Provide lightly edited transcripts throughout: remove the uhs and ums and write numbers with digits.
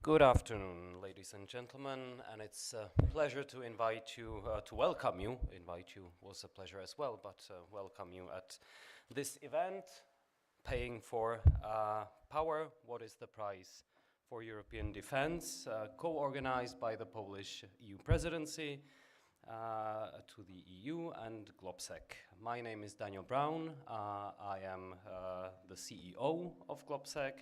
Good afternoon, ladies and gentlemen, and it's a pleasure to invite you, to welcome you. Invite you was a pleasure as well, but welcome you at this event, Paying for Power, What is the Price for European Defense, co-organized by the Polish EU Presidency to the EU and GlobSec. My name is Daniel Brown. I am the CEO of GlobSec,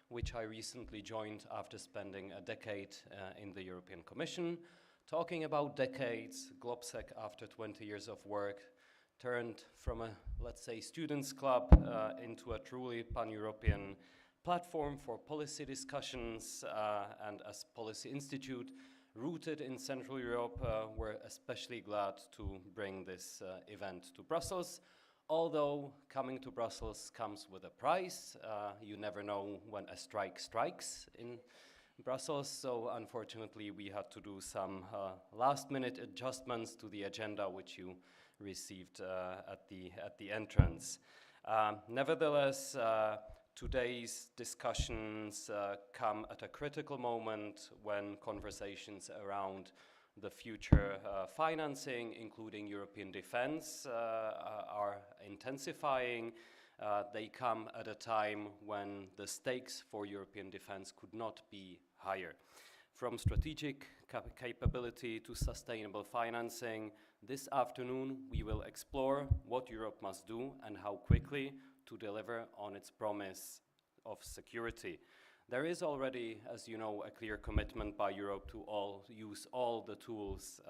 which I recently joined after spending a decade in the European Commission. Talking about decades, GlobSec, after 20 years of work, turned from a, let's say, students' club into a truly pan-European platform for policy discussions, and as Policy Institute, rooted in Central Europe, we're especially glad to bring this event to Brussels. Although coming to Brussels comes with a price, you never know when a strike strikes in Brussels, so unfortunately we had to do some last-minute adjustments to the agenda which you received at the entrance. Nevertheless, today's discussions come at a critical moment when conversations around the future financing, including European defense, are intensifying. They come at a time when the stakes for European defense could not be higher. From strategic capability to sustainable financing, this afternoon we will explore what Europe must do and how quickly to deliver on its promise of security. There is already, as you know, a clear commitment by Europe to use all the tools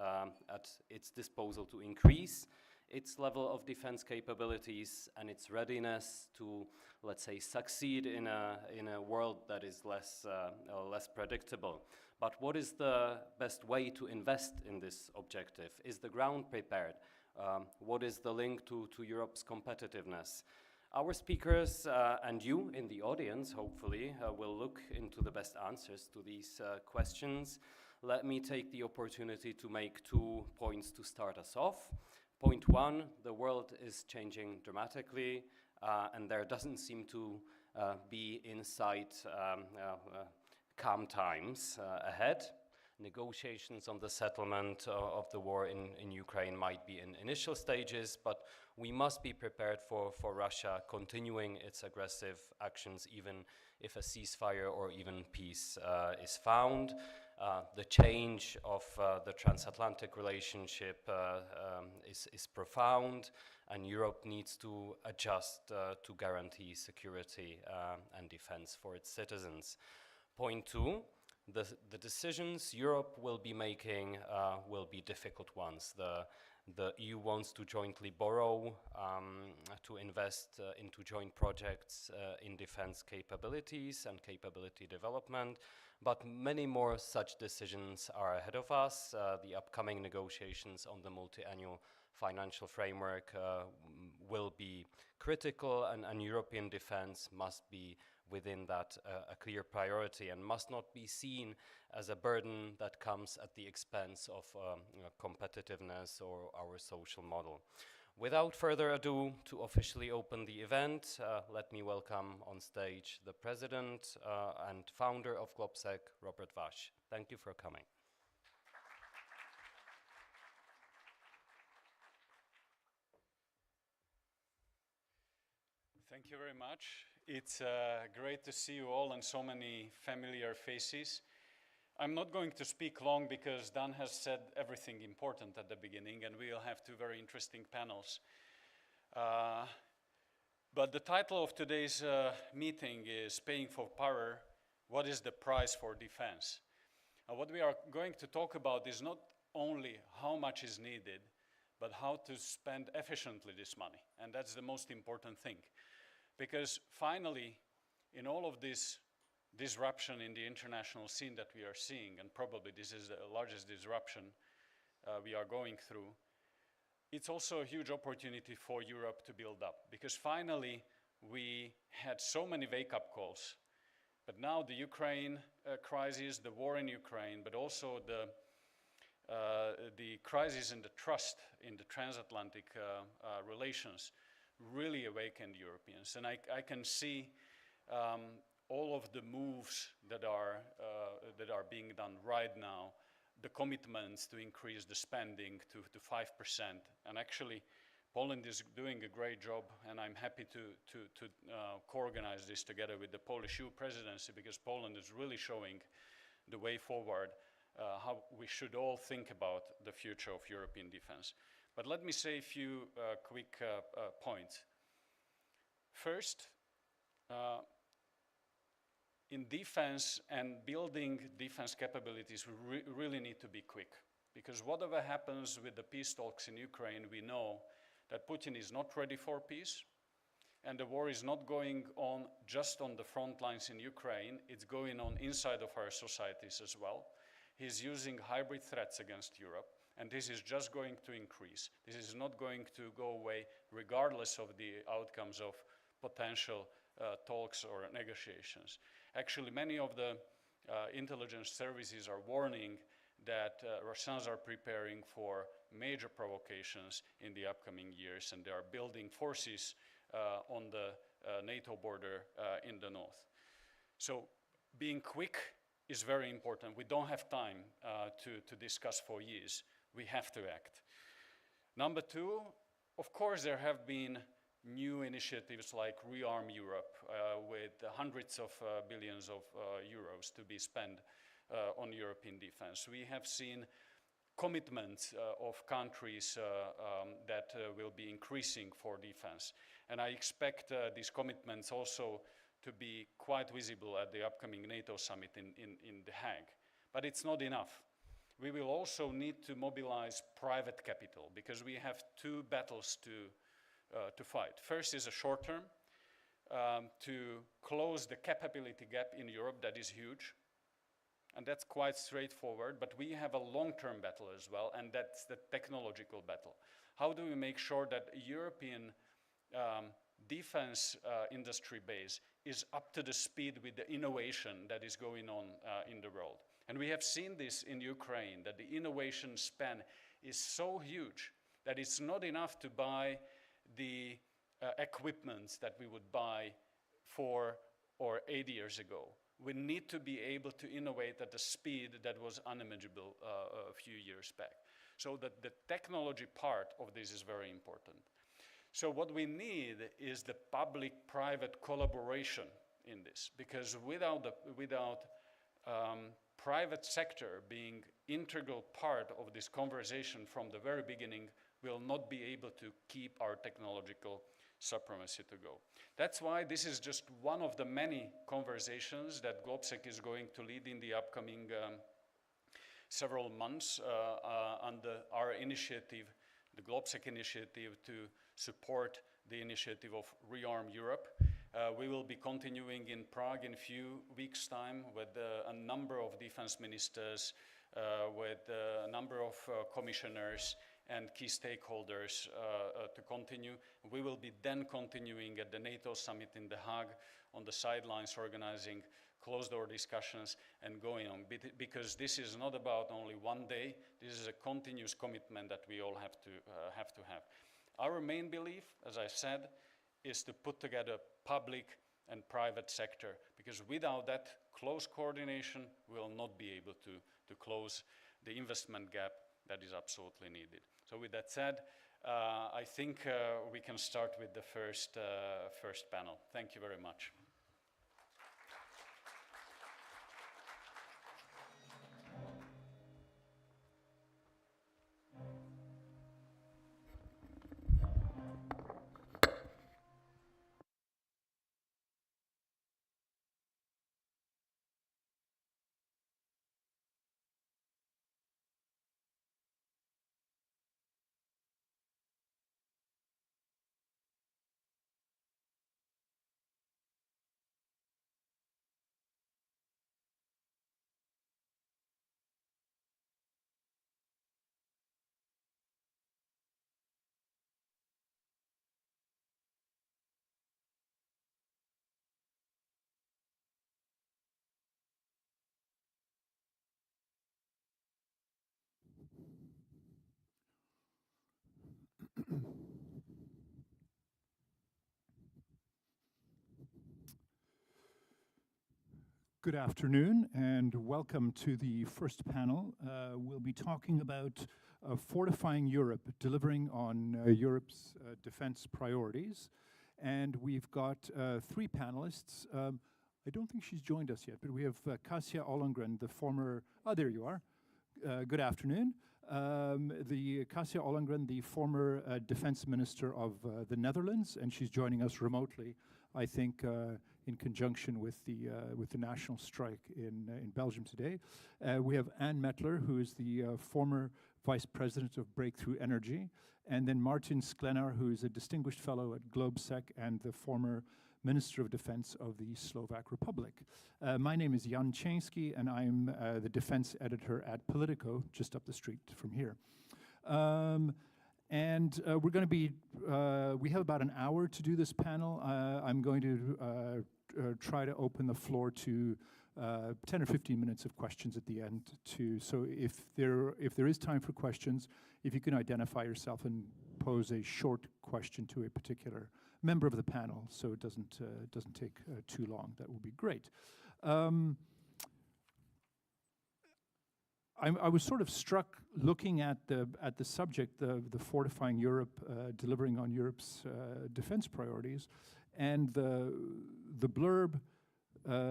at its disposal to increase its level of defense capabilities and its readiness to, let's say, succeed in a world that is less predictable. But what is the best way to invest in this objective? Is the ground prepared? What is the link to Europe's competitiveness? Our speakers and you in the audience, hopefully, will look into the best answers to these questions. Let me take the opportunity to make 2 points to start us off. Point 1, the world is changing dramatically, and there doesn't seem to be in sight calm times ahead. Negotiations on the settlement of the war in Ukraine might be in initial stages, but we must be prepared for Russia continuing its aggressive actions even if a ceasefire or even peace is found. The change of the transatlantic relationship is profound, and Europe needs to adjust to guarantee security and defense for its citizens. Point 2, the decisions Europe will be making will be difficult ones. The EU wants to jointly borrow, to invest into joint projects in defense capabilities and capability development, but many more such decisions are ahead of us. The upcoming negotiations on the multi-annual financial framework will be critical, and European defense must be within that a clear priority and must not be seen as a burden that comes at the expense of competitiveness or our social model. Without further ado, to officially open the event, let me welcome on stage the President and founder of GlobSec, Robert Wasch. Thank you for coming. Thank you very much. It's great to see you all and so many familiar faces. I'm not going to speak long because Dan has said everything important at the beginning, and we'll have 2 very interesting panels. But the title of today's meeting is Paying for Power, What is the Price for Defense? What we are going to talk about is not only how much is needed, but how to spend efficiently this money. And that's the most important thing. Because finally, in all of this disruption in the international scene that we are seeing, and probably this is the largest disruption we are going through, it's also a huge opportunity for Europe to build up. Because finally, we had so many wake-up calls. But now the Ukraine crisis, the war in Ukraine, but also the crisis in the trust in the transatlantic relations really awakened Europeans. And I can see all of the moves that are being done right now, the commitments to increase the spending to 5%, and actually Poland is doing a great job, and I'm happy to co-organize this together with the Polish EU presidency, because Poland is really showing the way forward, how we should all think about the future of European defense. But let me say a few quick points. First, in defense and building defense capabilities, we really need to be quick, because whatever happens with the peace talks in Ukraine, we know that Putin is not ready for peace, and the war is not going on just on the front lines in Ukraine, it's going on inside of our societies as well. He's using hybrid threats against Europe, and this is just going to increase. This is not going to go away regardless of the outcomes of potential talks or negotiations. Actually, many of the intelligence services are warning that Russians are preparing for major provocations in the upcoming years, and they are building forces on the NATO border in the north. So being quick is very important. We don't have time to discuss for years. We have to act. Number two, of course, there have been new initiatives like Rearm Europe with hundreds of billions of euros to be spent on European defense. We have seen commitments of countries that will be increasing for defense. And I expect these commitments also to be quite visible at the upcoming NATO summit in The Hague. But it's not enough. We will also need to mobilize private capital, because we have two battles to fight. First is a short term, to close the capability gap in Europe that is huge, and that's quite straightforward, but we have a long-term battle as well, and that's the technological battle. How do we make sure that European defense industry base is up to the speed with the innovation that is going on in the world? And we have seen this in Ukraine, that the innovation span is so huge that it's not enough to buy the equipment that we would buy 4 or 8 years ago. We need to be able to innovate at a speed that was unimaginable a few years back. So that the technology part of this is very important. So what we need is the public-private collaboration in this, because without private sector being integral part of this conversation from the very beginning, we'll not be able to keep our technological supremacy to go. That's why this is just one of the many conversations that GlobSec is going to lead in the upcoming several months under our initiative, the GlobSec initiative, to support the initiative of Rearm Europe. We will be continuing in Prague in a few weeks' time with a number of defense ministers, with a number of commissioners and key stakeholders to continue. We will be then continuing at the NATO summit in The Hague on the sidelines, organizing closed-door discussions and going on, because this is not about only one day. This is a continuous commitment that we all have to have. Our main belief, as I said, is to put together public and private sector, because without that close coordination, we will not be able to close the investment gap that is absolutely needed. So with that said, I think we can start with the first panel. Thank you very much. Good afternoon and welcome to the first panel. We'll be talking about fortifying Europe, delivering on Europe's defense priorities. And we've got three panelists. I don't think she's joined us yet, but we have Kasia Ollongren, the former, there you are. Good afternoon. Kasia Ollongren, the former defense minister of the Netherlands, and she's joining us remotely, I think, in conjunction with the national strike in Belgium today. We have Anne Mettler, who is the former vice president of Breakthrough Energy, and then Martin Sklenar, who is a distinguished fellow at GlobeSec and the former Minister of Defense of the Slovak Republic. My name is Jan Chański, and I'm the defense editor at Politico, just up the street from here. We're going to be, we have about an hour to do this panel. I'm going to try to open the floor to 10 or 15 minutes of questions at the end too. So if there is time for questions, if you can identify yourself and pose a short question to a particular member of the panel, so it doesn't take too long, that would be great. I was sort of struck looking at the subject, the fortifying Europe, delivering on Europe's defense priorities, and the blurb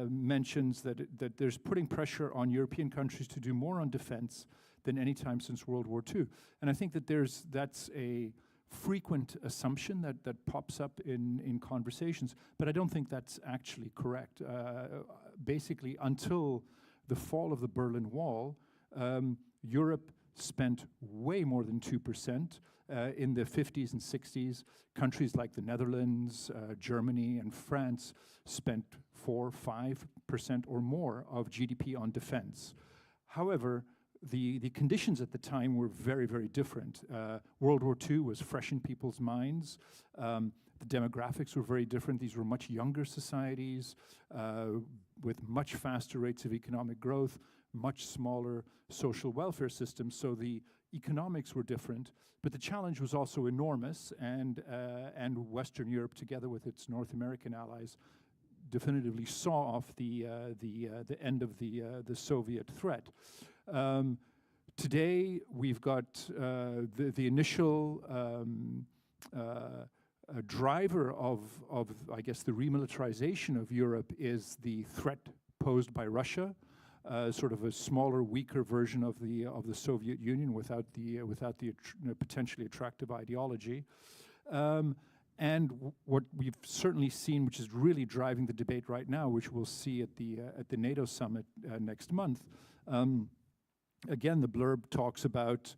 mentions that there's putting pressure on European countries to do more on defense than any time since World War II. And I think that that's a frequent assumption that pops up in conversations, but I don't think that's actually correct. Basically, until the fall of the Berlin Wall, Europe spent way more than 2%. In the 50s and 60s, countries like the Netherlands, Germany, and France spent 4-5% or more of GDP on defense. However, the conditions at the time were very, very different. World War II was fresh in people's minds. The demographics were very different. These were much younger societies with much faster rates of economic growth, much smaller social welfare systems. So the economics were different, but the challenge was also enormous, and Western Europe, together with its North American allies, definitively saw off the end of the Soviet threat. Today, we've got the initial driver of, I guess, the remilitarization of Europe is the threat posed by Russia, sort of a smaller, weaker version of the Soviet Union without the potentially attractive ideology. And what we've certainly seen, which is really driving the debate right now, which we'll see at the NATO summit next month. Again, the blurb talks about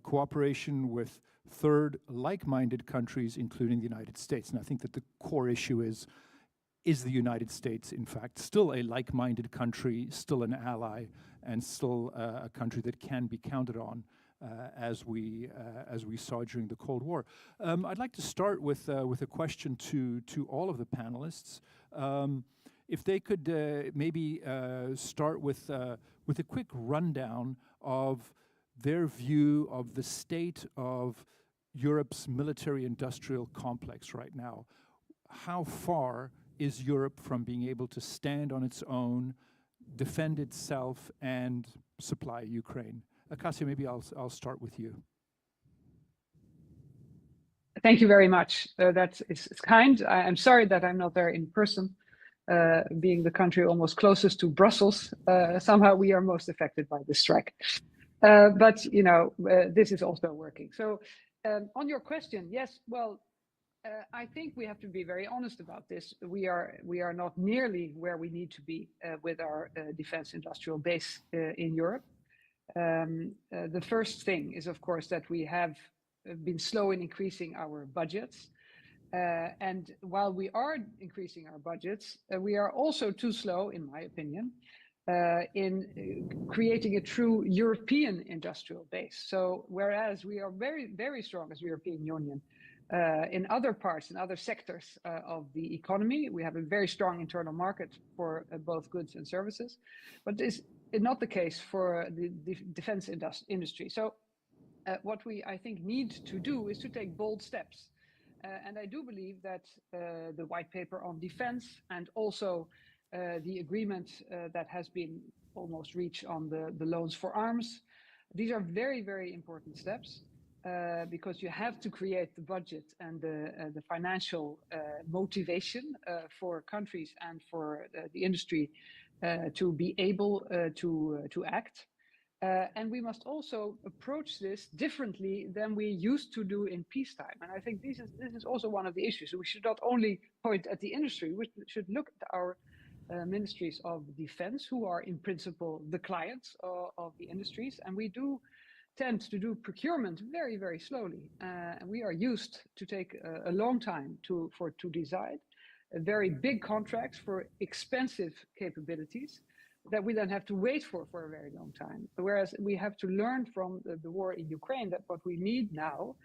cooperation with third like-minded countries, including the United States. And I think that the core issue is the United States, in fact, still a like-minded country, still an ally, and still a country that can be counted on, as we saw during the Cold War. I'd like to start with a question to all of the panelists. If they could maybe start with a quick rundown of their view of the state of Europe's military-industrial complex right now. How far is Europe from being able to stand on its own, defend itself, and supply Ukraine? Kasia, maybe I'll start with you. Thank you very much. That is kind. I'm sorry that I'm not there in person. Being the country almost closest to Brussels, somehow we are most affected by the strike. But you know, this is also working. So on your question, yes, well, I think we have to be very honest about this. We are not nearly where we need to be with our defense industrial base in Europe. The first thing is, of course, that we have been slow in increasing our budgets. And while we are increasing our budgets, we are also too slow, in my opinion, in creating a true European industrial base. So whereas we are very, very strong as European Union in other parts, in other sectors of the economy, we have a very strong internal market for both goods and services, but this is not the case for the defense industry. So what we, I think, need to do is to take bold steps. And I do believe that the white paper on defense and also the agreement that has been almost reached on the loans for arms. These are very, very important steps because you have to create the budget and the financial motivation for countries and for the industry to be able to act. And we must also approach this differently than we used to do in peacetime. And I think this is also one of the issues. We should not only point at the industry, we should look at our ministries of defense, who are in principle the clients of the industries. And we do tend to do procurement very, very slowly. And we are used to take a long time to decide very big contracts for expensive capabilities that we then have to wait for a very long time. Whereas we have to learn from the war in Ukraine that what we need now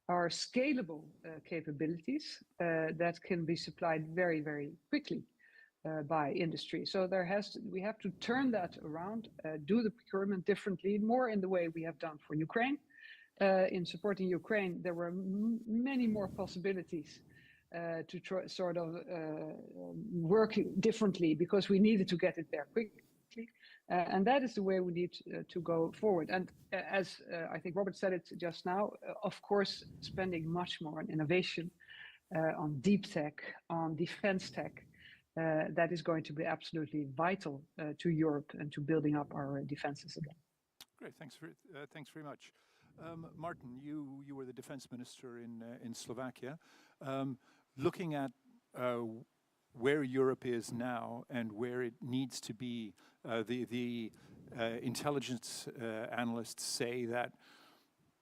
are scalable capabilities that can be supplied very, very quickly by industry. So we have to turn that around, do the procurement differently, more in the way we have done for Ukraine. In supporting Ukraine, there were many more possibilities to sort of work differently because we needed to get it there quickly. And that is the way we need to go forward. And as I think Robert said it just now, of course, spending much more on innovation, on deep tech, on defense tech, that is going to be absolutely vital to Europe and to building up our defenses again. Great, thanks very much. Martin, you were the defense minister in Slovakia. Looking at where Europe is now and where it needs to be, the intelligence analysts say that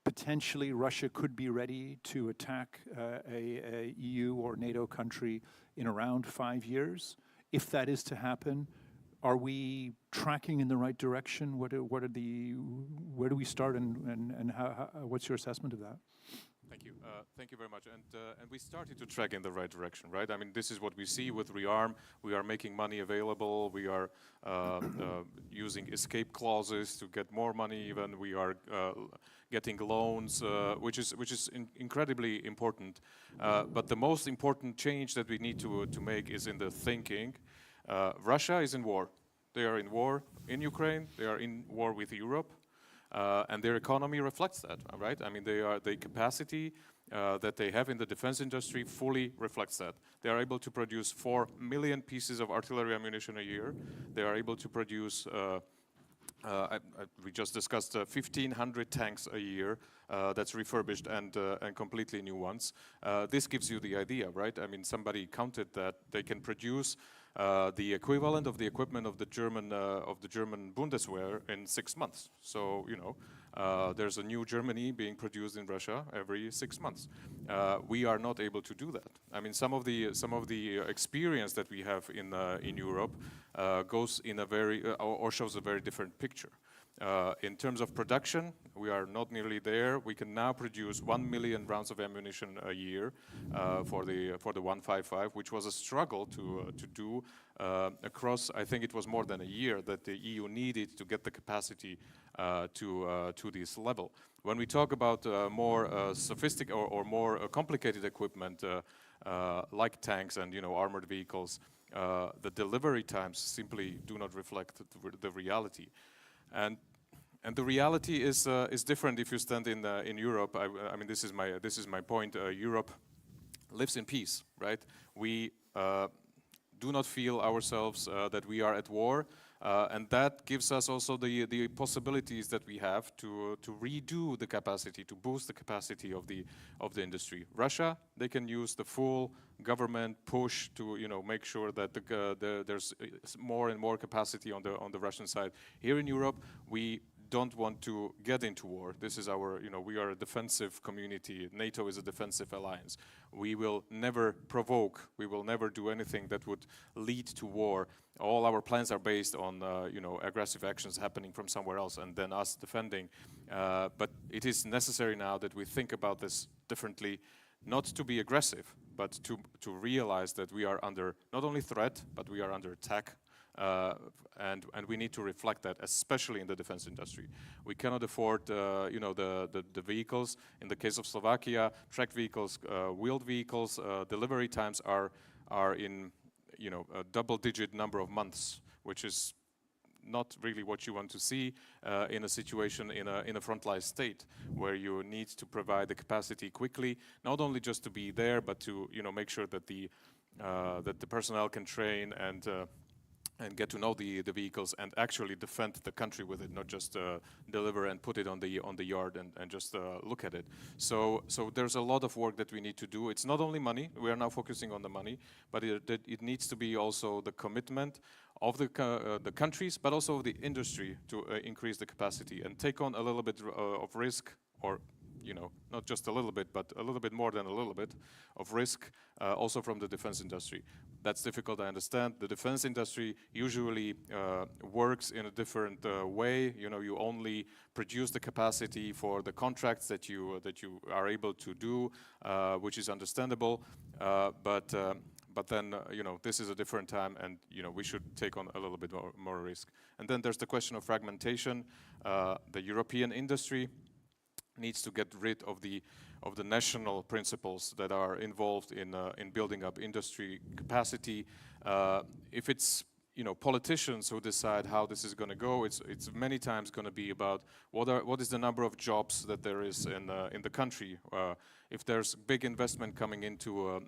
potentially Russia could be ready to attack a EU or NATO country in around 5 years. If that is to happen, are we tracking in the right direction? Where do we start, and what's your assessment of that? Thank you very much. And we started to track in the right direction, right? I mean, this is what we see with rearm. We are making money available. We are using escape clauses to get more money. Even we are getting loans, which is incredibly important. But the most important change that we need to make is in the thinking. Russia is in war. They are in war in Ukraine. They are in war with Europe. And their economy reflects that, right? I mean, the capacity that they have in the defense industry fully reflects that. They are able to produce 4 million pieces of artillery ammunition a year. They are able to produce, we just discussed 1,500 tanks a year that's refurbished and completely new ones. This gives you the idea, right? I mean, somebody counted that they can produce the equivalent of the equipment of the German Bundeswehr in 6 months. So there's a new Germany being produced in Russia every 6 months. We are not able to do that. I mean, some of the experience that we have in Europe goes in a very or shows a very different picture. In terms of production, we are not nearly there. We can now produce 1 million rounds of ammunition a year for the 155, which was a struggle to do across. I think it was more than a year that the EU needed to get the capacity to this level. When we talk about more sophisticated or more complicated equipment like tanks and armored vehicles, the delivery times simply do not reflect the reality. And the reality is different if you stand in Europe. I mean, this is my point. Europe lives in peace, right? We do not feel ourselves that we are at war, and that gives us also the possibilities that we have to redo the capacity, to boost the capacity of the industry. Russia, they can use the full government push to make sure that there's more and more capacity on the Russian side. Here in Europe, we don't want to get into war. This is our, we are a defensive community. NATO is a defensive alliance. We will never provoke. We will never do anything that would lead to war. All our plans are based on, aggressive actions happening from somewhere else and then us defending. But it is necessary now that we think about this differently, not to be aggressive, but to realize that we are under not only threat, but we are under attack. And we need to reflect that, especially in the defense industry. We cannot afford, the vehicles. In the case of Slovakia, tracked vehicles, wheeled vehicles, delivery times are in, a double-digit number of months, which is not really what you want to see in a situation in a frontline state where you need to provide the capacity quickly, not only just to be there, but to make sure that the personnel can train and get to know the vehicles and actually defend the country with it, not just deliver and put it on the yard and just look at it. So there's a lot of work that we need to do. It's not only money. We are now focusing on the money, but it needs to be also the commitment of the countries, but also of the industry to increase the capacity and take on a little bit of risk, or not just a little bit, but a little bit more than a little bit of risk, also from the defense industry. That's difficult, I understand. The defense industry usually works in a different way. You only produce the capacity for the contracts that you are able to do, which is understandable. But then, this is a different time, and we should take on a little bit more risk. And then there's the question of fragmentation. The European industry needs to get rid of the national principles that are involved in building up industry capacity. If it's politicians who decide how this is going to go, it's many times going to be about what is the number of jobs that there is in the country. If there's big investment coming into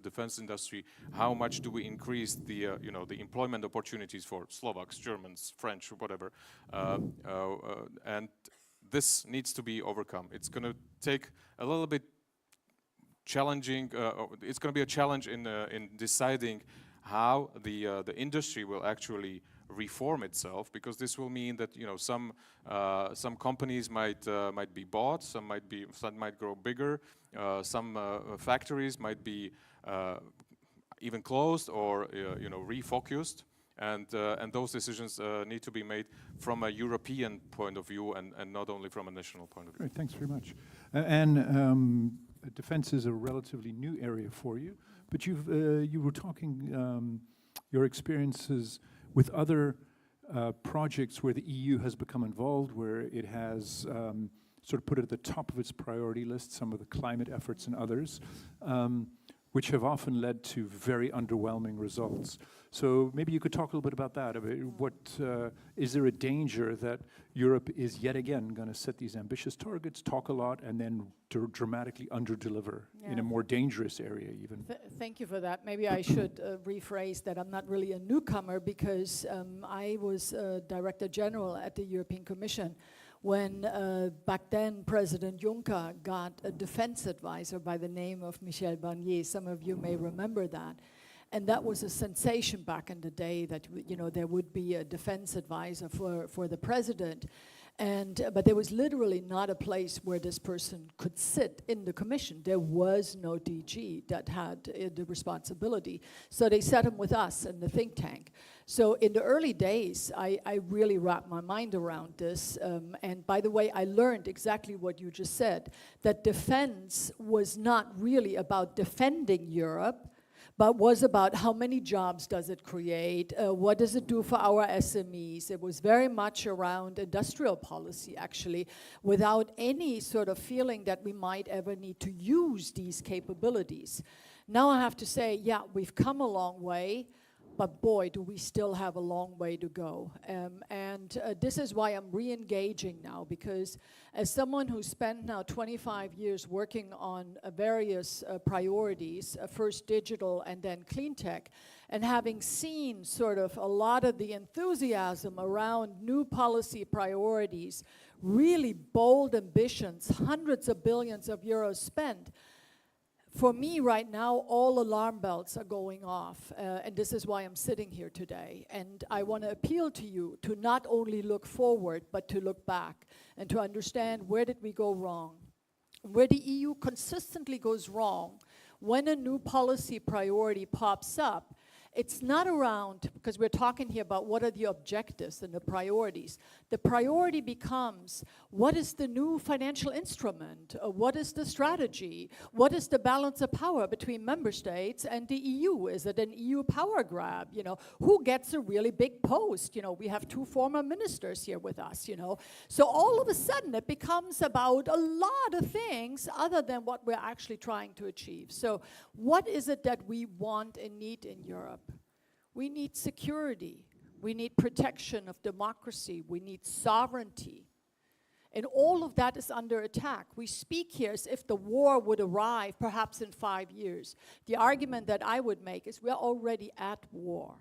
defense industry, how much do we increase the employment opportunities for Slovaks, Germans, French, whatever, and this needs to be overcome. It's going to take a little bit challenging. It's going to be a challenge in deciding how the industry will actually reform itself, because this will mean that some companies might be bought, some might grow bigger, some factories might be even closed or refocused. And those decisions need to be made from a European point of view and not only from a national point of view. Great, thanks very much. And defense is a relatively new area for you, but you were talking your experiences with other projects where the EU has become involved, where it has sort of put it at the top of its priority list, some of the climate efforts and others, which have often led to very underwhelming results. So maybe you could talk a little bit about that. Is there a danger that Europe is yet again going to set these ambitious targets, talk a lot, and then dramatically underdeliver in a more dangerous area even? Thank you for that. Maybe I should rephrase that. I'm not really a newcomer, because I was Director General at the European Commission when back then President Juncker got a defense advisor by the name of Michel Barnier. Some of you may remember that. And that was a sensation back in the day, that there would be a defense advisor for the president. But there was literally not a place where this person could sit in the commission. There was no DG that had the responsibility. So they set him with us in the think tank. So in the early days, I really wrapped my mind around this. And by the way, I learned exactly what you just said, that defense was not really about defending Europe, but was about how many jobs does it create, what does it do for our SMEs. It was very much around industrial policy, actually, without any sort of feeling that we might ever need to use these capabilities. Now I have to say, yeah, we've come a long way, but boy, do we still have a long way to go. And this is why I'm re-engaging now, because as someone who spent now 25 years working on various priorities, first digital and then clean tech, and having seen sort of a lot of the enthusiasm around new policy priorities, really bold ambitions, hundreds of billions of euros spent, for me right now, all alarm bells are going off, and this is why I'm sitting here today. And I want to appeal to you to not only look forward, but to look back and to understand, where did we go wrong? Where the EU consistently goes wrong, when a new policy priority pops up, it's not around, because we're talking here about what are the objectives and the priorities. The priority becomes, what is the new financial instrument? What is the strategy? What is the balance of power between member states and the EU? Is it an EU power grab? Who gets a really big post? We have 2 former ministers here with us, So all of a sudden it becomes about a lot of things other than what we're actually trying to achieve. So what is it that we want and need in Europe? We need security. We need protection of democracy. We need sovereignty. And all of that is under attack. We speak here as if the war would arrive perhaps in 5 years. The argument that I would make is we're already at war.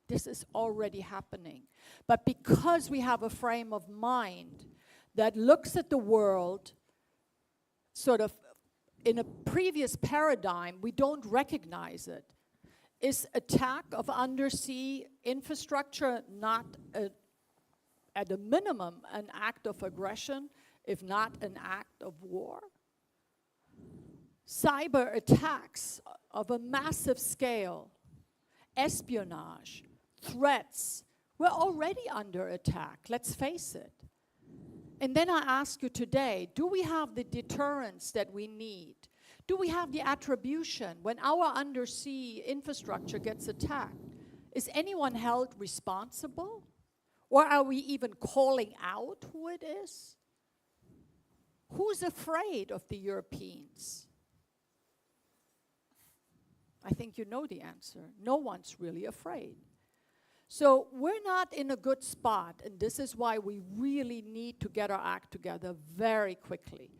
This is already happening. But because we have a frame of mind that looks at the world sort of in a previous paradigm, we don't recognize it. Is attack of undersea infrastructure not at a minimum an act of aggression, if not an act of war? Cyber attacks of a massive scale, espionage, threats, we're already under attack, let's face it. And then I ask you today, do we have the deterrence that we need? Do we have the attribution when our undersea infrastructure gets attacked? Is anyone held responsible? Or are we even calling out who it is? Who's afraid of the Europeans? I think you know the answer. No one's really afraid. So we're not in a good spot, and this is why we really need to get our act together very quickly.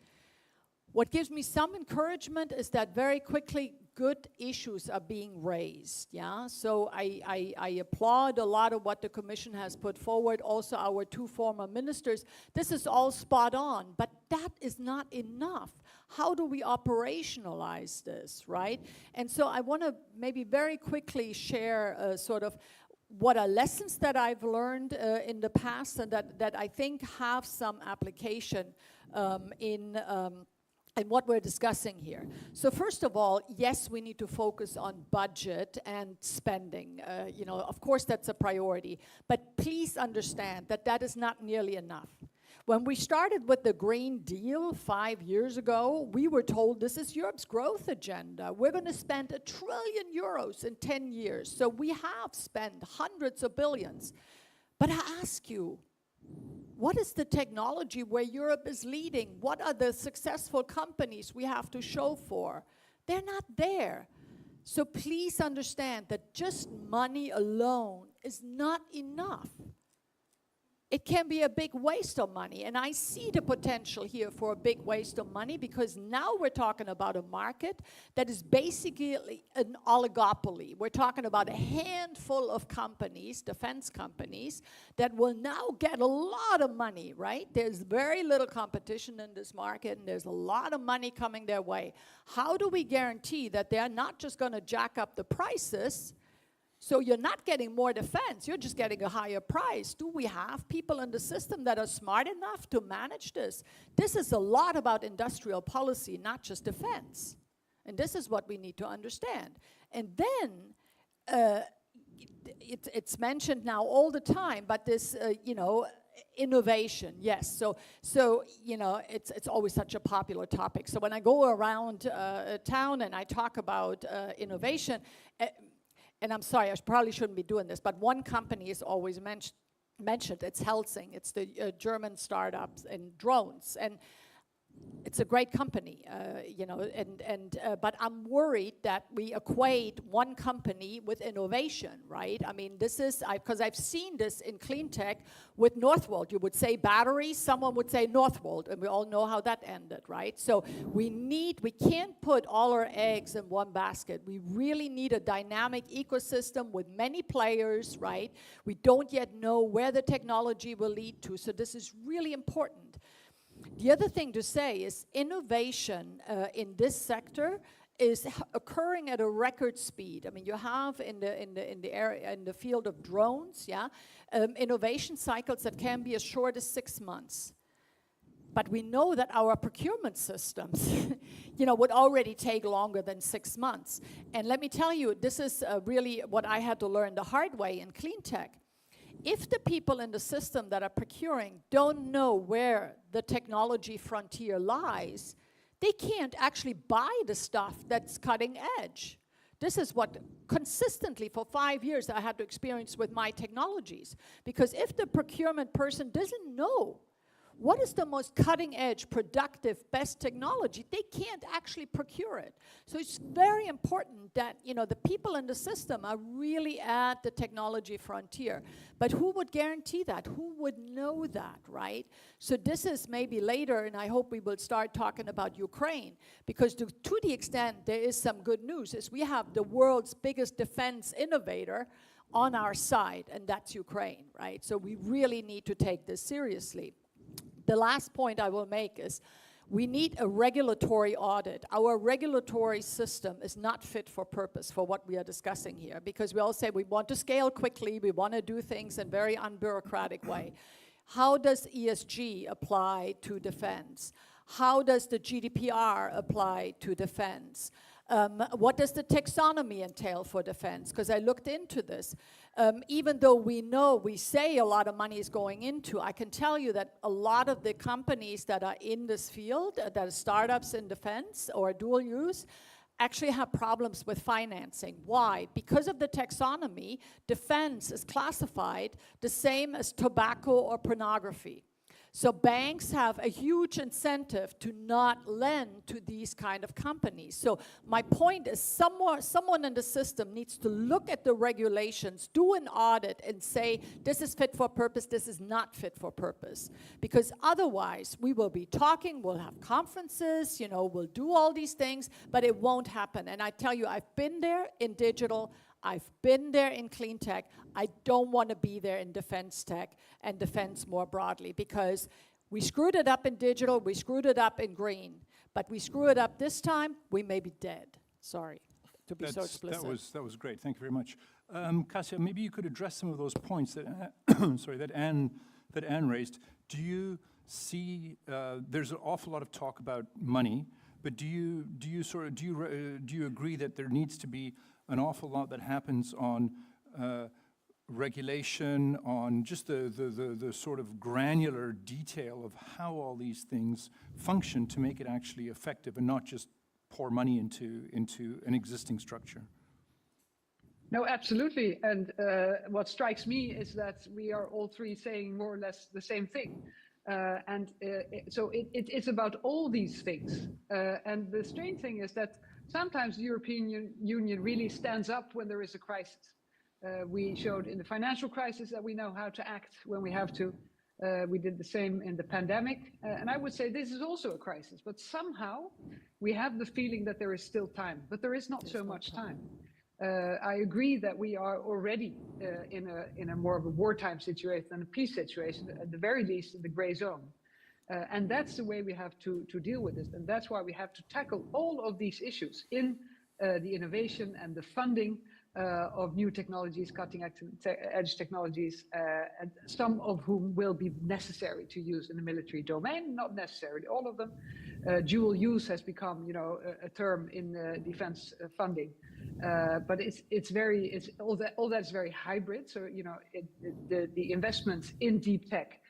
What gives me some encouragement is that very quickly good issues are being raised, yeah? So I applaud a lot of what the Commission has put forward, also our 2 former ministers. This is all spot on, but that is not enough. How do we operationalize this, right? And so I want to maybe very quickly share sort of what are lessons that I've learned in the past and that I think have some application in what we're discussing here. So first of all, yes, we need to focus on budget and spending. You know, of course that's a priority, but please understand that that is not nearly enough. When we started with the Green Deal 5 years ago, we were told this is Europe's growth agenda. We're going to spend €1 trillion in 10 years. So we have spent hundreds of billions. But I ask you, what is the technology where Europe is leading? What are the successful companies we have to show for? They're not there. So please understand that just money alone is not enough. It can be a big waste of money, and I see the potential here for a big waste of money because now we're talking about a market that is basically an oligopoly. We're talking about a handful of companies, defense companies, that will now get a lot of money, right? There's very little competition in this market, and there's a lot of money coming their way. How do we guarantee that they're not just going to jack up the prices? So you're not getting more defense, you're just getting a higher price. Do we have people in the system that are smart enough to manage this? This is a lot about industrial policy, not just defense. And this is what we need to understand. And then, it's mentioned now all the time, but this, you know, innovation, yes. So you know, it's always such a popular topic. So when I go around town and I talk about innovation, and I'm sorry, I probably shouldn't be doing this, but one company is always mentioned. It's Helsing. It's the German startups in drones. And it's a great company, you know, but I'm worried that we equate one company with innovation, right? I mean, this is, because I've seen this in clean tech with Northvolt. You would say batteries, someone would say Northvolt, and we all know how that ended, right? So we can't put all our eggs in one basket. We really need a dynamic ecosystem with many players, right? We don't yet know where the technology will lead to, so this is really important. The other thing to say is innovation in this sector is occurring at a record speed. I mean, you have in the field of drones, yeah, innovation cycles that can be as short as 6 months. But we know that our procurement systems, you know, would already take longer than 6 months. And let me tell you, this is really what I had to learn the hard way in clean tech. If the people in the system that are procuring don't know where the technology frontier lies, they can't actually buy the stuff that's cutting edge. This is what consistently for 5 years I had to experience with my technologies. Because if the procurement person doesn't know what is the most cutting edge, productive, best technology, they can't actually procure it. So it's very important that, you know, the people in the system are really at the technology frontier. But who would guarantee that? Who would know that, right? So this is maybe later, and I hope we will start talking about Ukraine, because to the extent there is some good news, is we have the world's biggest defense innovator on our side, and that's Ukraine, right? So we really need to take this seriously. The last point I will make is we need a regulatory audit. Our regulatory system is not fit for purpose for what we are discussing here, because we all say we want to scale quickly, we want to do things in a very unbureaucratic way. How does ESG apply to defense? How does the GDPR apply to defense? What does the taxonomy entail for defense? Because I looked into this. Even though we say a lot of money is going into, I can tell you that a lot of the companies that are in this field, that are startups in defense or dual use, actually have problems with financing. Why? Because of the taxonomy, defense is classified the same as tobacco or pornography. So banks have a huge incentive to not lend to these kind of companies. So my point is someone in the system needs to look at the regulations, do an audit and say, this is fit for purpose, this is not fit for purpose. Because otherwise we will be talking, we'll have conferences, you know, we'll do all these things, but it won't happen. And I tell you, I've been there in digital, I've been there in clean tech. I don't want to be there in defense tech and defense more broadly, because we screwed it up in digital, we screwed it up in green, but we screw it up this time, we may be dead. Sorry to be so explicit. That was great. Thank you very much. Kasia, maybe you could address some of those points that sorry, that Anne raised. Do you see there's an awful lot of talk about money, but do you agree that there needs to be an awful lot that happens on regulation, on just the sort of granular detail of how all these things function to make it actually effective and not just pour money into an existing structure? No, absolutely. And what strikes me is that we are all three saying more or less the same thing. So it is about all these things. And the strange thing is that sometimes the European Union really stands up when there is a crisis. We showed in the financial crisis that we know how to act when we have to. We did the same in the pandemic. And I would say this is also a crisis, but somehow we have the feeling that there is still time, but there is not so much time. I agree that we are already in a more of a wartime situation than a peace situation, at the very least in the gray zone. And that's the way we have to deal with this. And that's why we have to tackle all of these issues in the innovation and the funding of new technologies, cutting edge technologies, and some of whom will be necessary to use in the military domain, not necessarily all of them. Dual use has become, you know, a term in defense funding, but it's all that's very hybrid. So, you know, the investments in deep tech,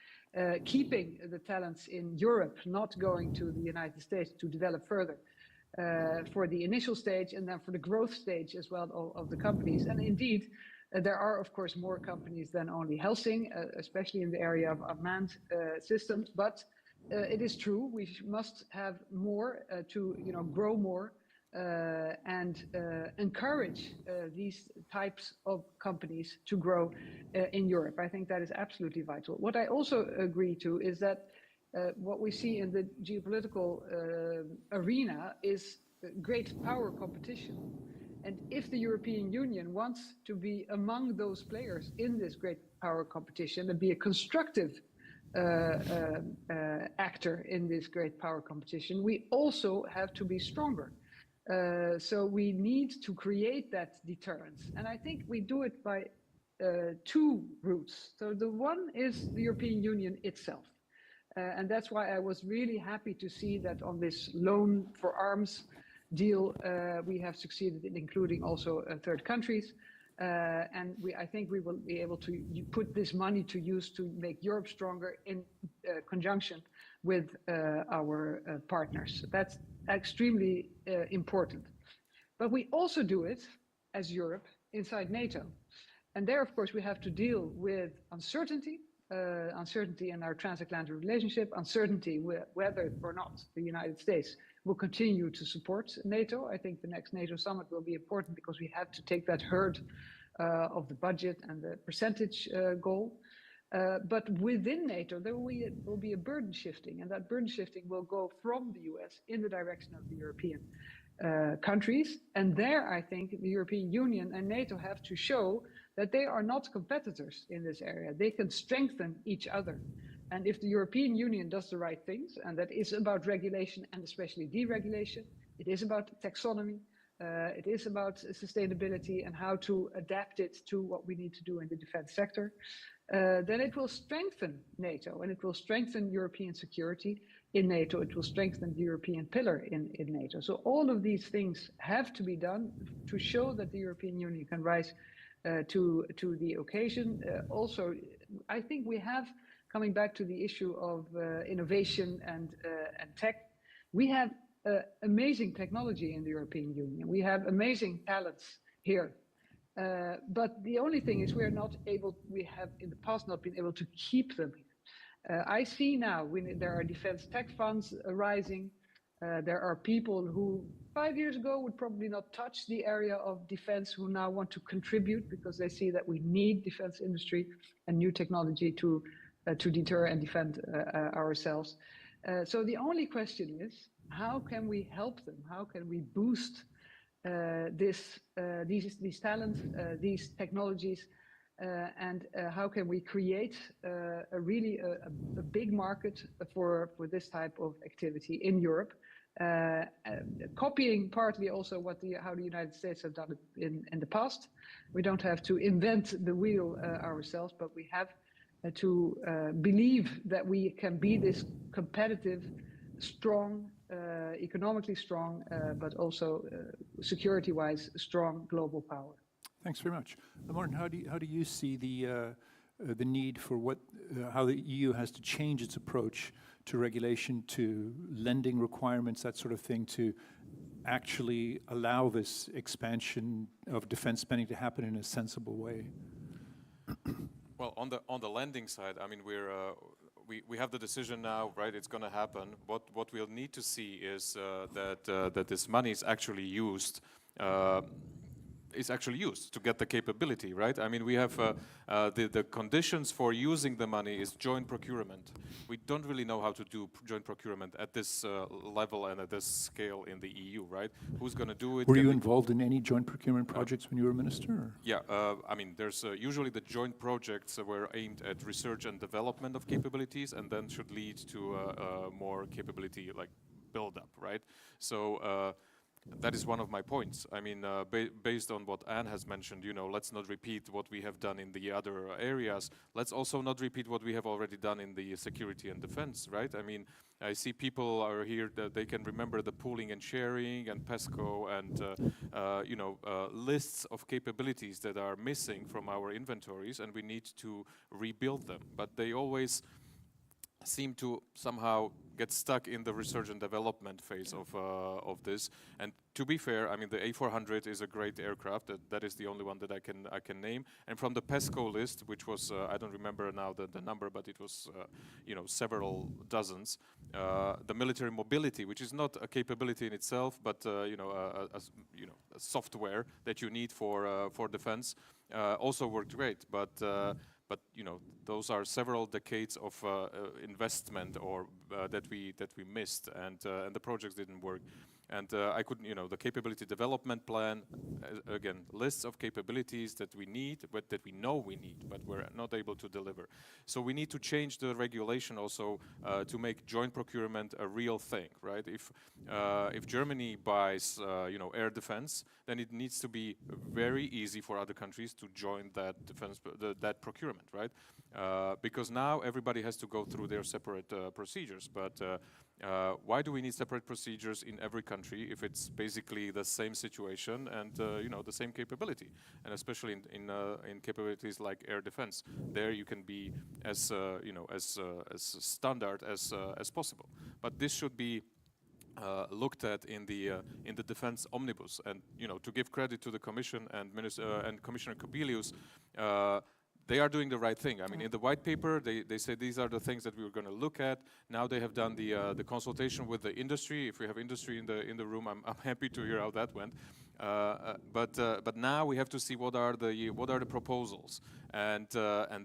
keeping the talents in Europe, not going to the United States to develop further for the initial stage and then for the growth stage as well of the companies. And indeed, there are, of course, more companies than only Helsing, especially in the area of manned systems. But it is true, we must have more to, you know, grow more and encourage these types of companies to grow in Europe. I think that is absolutely vital. What I also agree to is that what we see in the geopolitical arena is great power competition. And if the European Union wants to be among those players in this great power competition and be a constructive actor in this great power competition, we also have to be stronger. So we need to create that deterrence. And I think we do it by two routes. So the one is the European Union itself. And that's why I was really happy to see that on this loan for arms deal, we have succeeded in including also third countries. And I think we will be able to put this money to use to make Europe stronger in conjunction with our partners. That's extremely important. But we also do it as Europe inside NATO. And there, of course, we have to deal with uncertainty uncertainty in our transatlantic relationship, uncertainty whether or not the United States will continue to support NATO. I think the next NATO summit will be important because we have to take that herd of the budget and the percentage goal. But within NATO, there will be a burden shifting, and that burden shifting will go from the US in the direction of the European countries. And there, I think the European Union and NATO have to show that they are not competitors in this area. They can strengthen each other. And if the European Union does the right things, and that is about regulation and especially deregulation, it is about taxonomy, it is about sustainability and how to adapt it to what we need to do in the defense sector, then it will strengthen NATO and it will strengthen European security in NATO. It will strengthen the European pillar in NATO. So all of these things have to be done to show that the European Union can rise to the occasion. Also, I think we have, coming back to the issue of innovation and tech, we have amazing technology in the European Union. We have amazing talents here. But the only thing is we have in the past not been able to keep them. I see now when there are defense tech funds arising, there are people who 5 years ago would probably not touch the area of defense who now want to contribute because they see that we need defense industry and new technology to deter and defend ourselves. So the only question is, how can we help them? How can we boost these talents, these technologies, and how can we create a big market for this type of activity in Europe, copying partly also how the United States have done it in the past. We don't have to invent the wheel ourselves, but we have to believe that we can be this competitive, strong, economically strong, but also security-wise strong global power. Thanks very much. Martin, how do you see the need for how the EU has to change its approach to regulation, to lending requirements, that sort of thing, to actually allow this expansion of defense spending to happen in a sensible way? Well, on the lending side, I mean, we have the decision now, right? It's going to happen. What we'll need to see is that this money is actually used. To get the capability, right? I mean, we have the conditions for using the money is joint procurement. We don't really know how to do joint procurement at this level and at this scale in the EU, right? Who's going to do it? Were you involved in any joint procurement projects when you were minister? Or? Yeah, I mean, there's usually the joint projects were aimed at research and development of capabilities, and then should lead to more capability like build up, right? So. That is one of my points. I mean, based on what Anne has mentioned, let's not repeat what we have done in the other areas. Let's also not repeat what we have already done in the security and defense, right? I mean, I see people are here that they can remember the pooling and sharing and PESCO and, lists of capabilities that are missing from our inventories, and we need to rebuild them. But they always seem to somehow get stuck in the research and development phase of this. And to be fair, I mean, the A400 is a great aircraft. That is the only one that I can name. And from the PESCO list, which was I don't remember now the number, but it was several dozens. The military mobility, which is not a capability in itself, but a software that you need for defense, also worked great. But those are several decades of investment or that we missed, and the projects didn't work. And I couldn't, the capability development plan, again, lists of capabilities that we need, but that we know we need, but we're not able to deliver. So we need to change the regulation also to make joint procurement a real thing, right? If Germany buys, air defense, then it needs to be very easy for other countries to join that defense, that procurement, right? Because now everybody has to go through their separate procedures, but why do we need separate procedures in every country if it's basically the same situation and the same capability? And especially in capabilities like air defense, there you can be as standard as possible. But this should be looked at in the defense omnibus, and to give credit to the Commission and Commissioner Kubilius. they are doing the right thing. I mean, in the white paper, they say these are the things that we were going to look at. Now they have done the consultation with the industry. If we have industry in the room, I'm happy to hear how that went. But now we have to see what are the proposals, and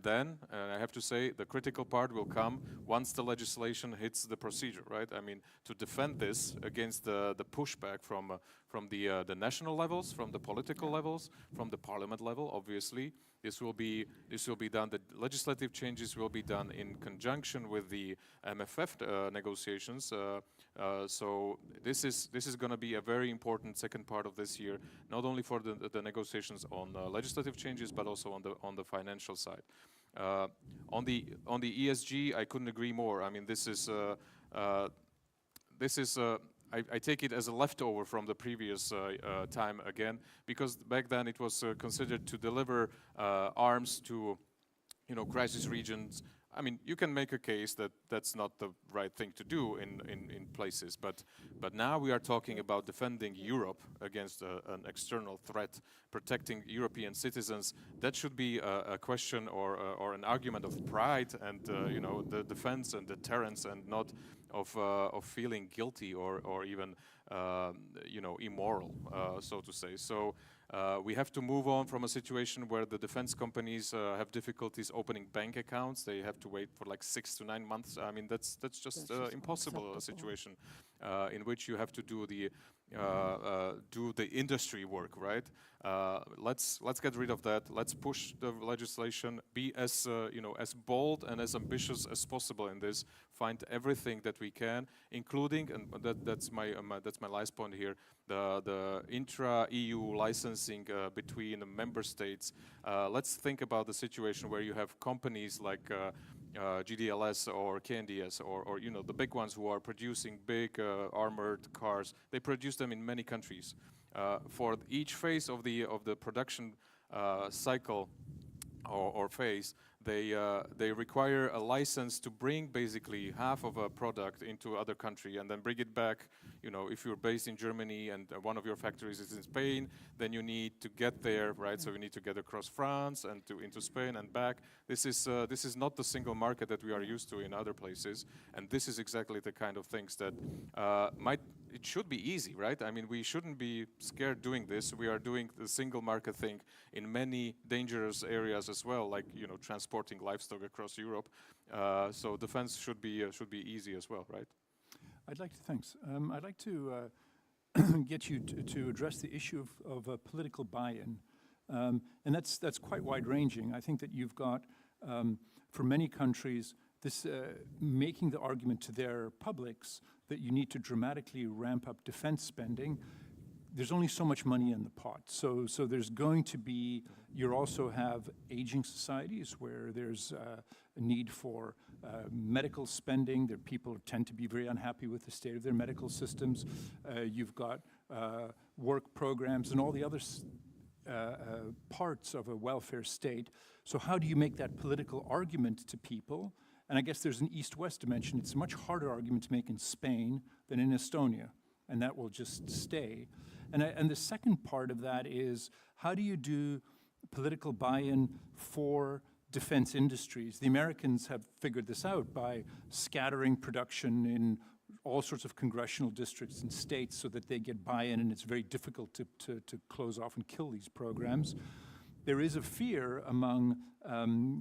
then I have to say the critical part will come once the legislation hits the procedure, right? I mean, to defend this against the pushback from the national levels, from the political levels, from the parliament level. Obviously, this will be done. The legislative changes will be done in conjunction with the MFF negotiations. So this is going to be a very important second part of this year, not only for the negotiations on legislative changes, but also on the financial side. On the ESG, I couldn't agree more. I mean, this is I take it as a leftover from the previous time again, because back then it was considered to deliver arms to, crisis regions. I mean, you can make a case that that's not the right thing to do in places, but now we are talking about defending Europe against an external threat, protecting European citizens. That should be a question or an argument of pride and the defense and deterrence, and not of feeling guilty or even immoral, so to say. So. We have to move on from a situation where the defense companies have difficulties opening bank accounts. They have to wait for like 6 to 9 months. I mean, that's just impossible, a situation in which you have to do the industry work, right? Let's get rid of that. Let's push the legislation. Be as as bold and as ambitious as possible in this. Find everything that we can, including, and that's my last point here, the intra-EU licensing between the member states. Let's think about the situation where you have companies like GDLS or KNDS or the big ones who are producing big armored cars. They produce them in many countries. For each phase of the production cycle or phase, they require a license to bring basically half of a product into other country and then bring it back. If you're based in Germany and one of your factories is in Spain, then you need to get there, right? So you need to get across France and into Spain and back. This is not the single market that we are used to in other places, and this is exactly the kind of things that it should be easy, right? I mean, we shouldn't be scared doing this. We are doing the single market thing in many dangerous areas as well, like transporting livestock across Europe. So defense should be easy as well, right? I'd like to get you to address the issue of political buy-in, and that's quite wide-ranging. I think that you've got, for many countries, this making the argument to their publics that you need to dramatically ramp up defense spending. There's only so much money in the pot. So there's going to be, you also have aging societies where there's a need for medical spending. There people tend to be very unhappy with the state of their medical systems. You've got work programs and all the other parts of a welfare state. So how do you make that political argument to people? And I guess there's an east-west dimension. It's a much harder argument to make in Spain than in Estonia, and that will just stay. And the second part of that is, how do you do political buy-in for defense industries? The Americans have figured this out by scattering production in all sorts of congressional districts and states so that they get buy-in, and it's very difficult to close off and kill these programs. There is a fear among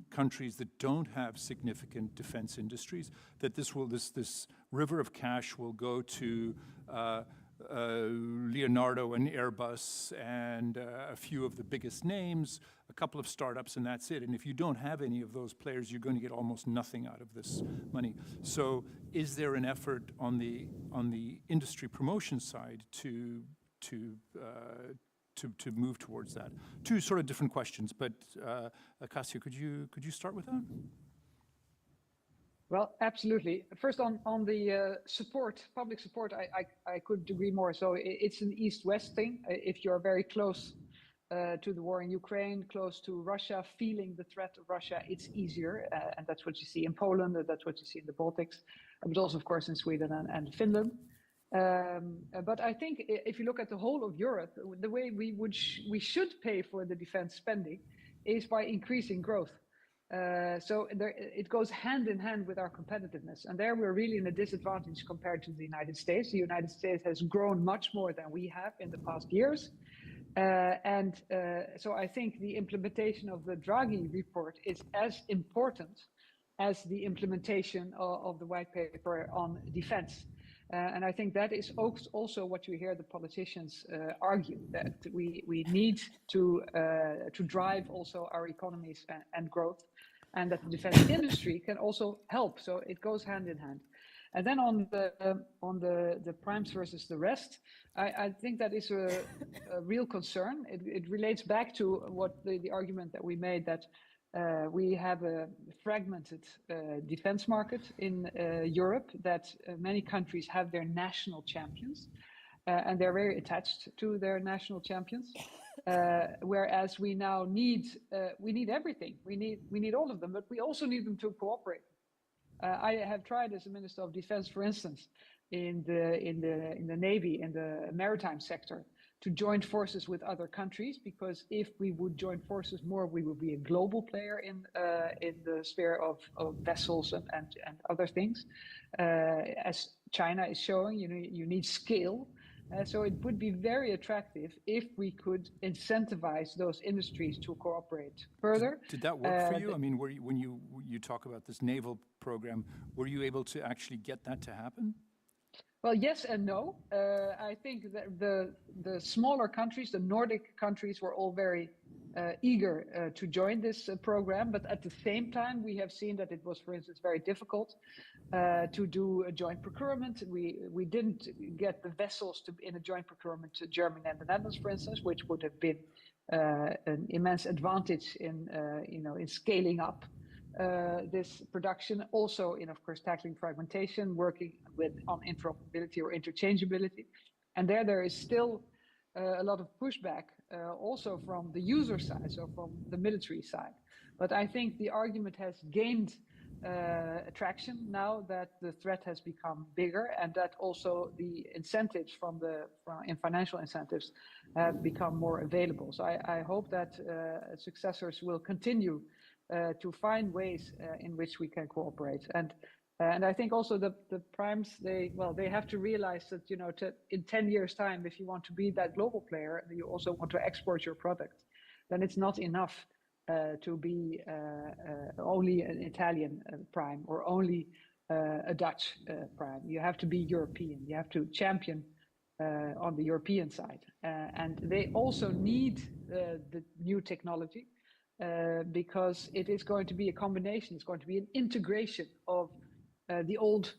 countries that don't have significant defense industries that this river of cash will go to Leonardo and Airbus and a few of the biggest names, a couple of startups, and that's it. And if you don't have any of those players, you're going to get almost nothing out of this money. So is there an effort on the industry promotion side to move towards that? Two sort of different questions, but Kasia, could you start with that? Well, absolutely. First, on the support, public support, I couldn't agree more. So it's an East-West thing. If you're very close to the war in Ukraine, close to Russia, feeling the threat of Russia, it's easier. And that's what you see in Poland, that's what you see in the Baltics, but also, of course, in Sweden and Finland. But I think if you look at the whole of Europe, the way we should pay for the defense spending is by increasing growth. So it goes hand in hand with our competitiveness. And there we're really in a disadvantage compared to the United States. The United States has grown much more than we have in the past years. So I think the implementation of the Draghi report is as important as the implementation of the white paper on defense. And I think that is also what you hear the politicians argue, that we need to drive also our economies and growth, and that the defense industry can also help. So it goes hand in hand. And then on the primes versus the rest, I think that is a real concern. It relates back to what the argument that we made, that we have a fragmented defense market in Europe, that many countries have their national champions, and they're very attached to their national champions. Whereas we now need everything. We need all of them, but we also need them to cooperate. I have tried as a Minister of Defense, for instance, in the Navy, in the maritime sector, to join forces with other countries, because if we would join forces more, we would be a global player in the sphere of vessels and other things. As China is showing, you need scale. So it would be very attractive if we could incentivize those industries to cooperate further. Did that work for you? I mean, when you talk about this naval program, were you able to actually get that to happen? Well, yes and no. I think that the smaller countries, the Nordic countries, were all very eager to join this program. But at the same time, we have seen that it was, for instance, very difficult to do a joint procurement. We didn't get the vessels in a joint procurement to Germany and the Netherlands, for instance, which would have been an immense advantage in scaling up this production. Also in, of course, tackling fragmentation, working on interoperability or interchangeability. And there is still a lot of pushback also from the user side, so from the military side. But I think the argument has gained traction now that the threat has become bigger, and that also the incentives in financial incentives have become more available. So I hope that successors will continue to find ways in which we can cooperate. And I think also the primes, they have to realize that, in 10 years' time, if you want to be that global player, and you also want to export your product, then it's not enough to be only an Italian prime or only a Dutch prime. You have to be European. You have to champion on the European side. And they also need the new technology because it is going to be a combination. It's going to be an integration of the old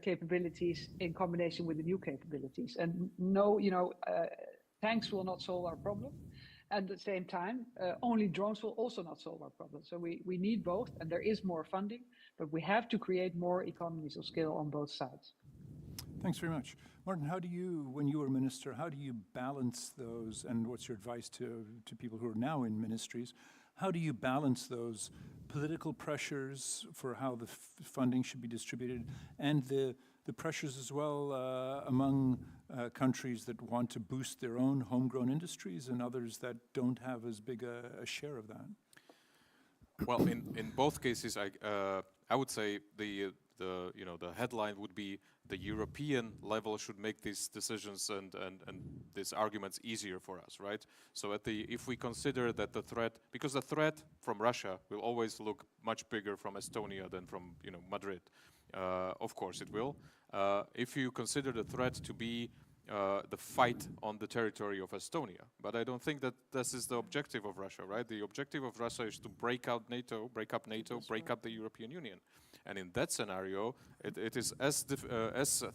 capabilities in combination with the new capabilities. And no, tanks will not solve our problem. At the same time, only drones will also not solve our problem. So we need both, and there is more funding, but we have to create more economies of scale on both sides. Thanks very much. Martin, when you were minister, how do you balance those, and what's your advice to people who are now in ministries? How do you balance those political pressures for how the funding should be distributed, and the pressures as well among countries that want to boost their own homegrown industries and others that don't have as big a share of that? Well, in both cases, I would say the headline would be the European level should make these decisions and these arguments easier for us, right? So if we consider that the threat, because the threat from Russia will always look much bigger from Estonia than from Madrid. Of course it will. If you consider the threat to be the fight on the territory of Estonia, but I don't think that this is the objective of Russia, right? The objective of Russia is to break up NATO, break up the European Union. And in that scenario, it is as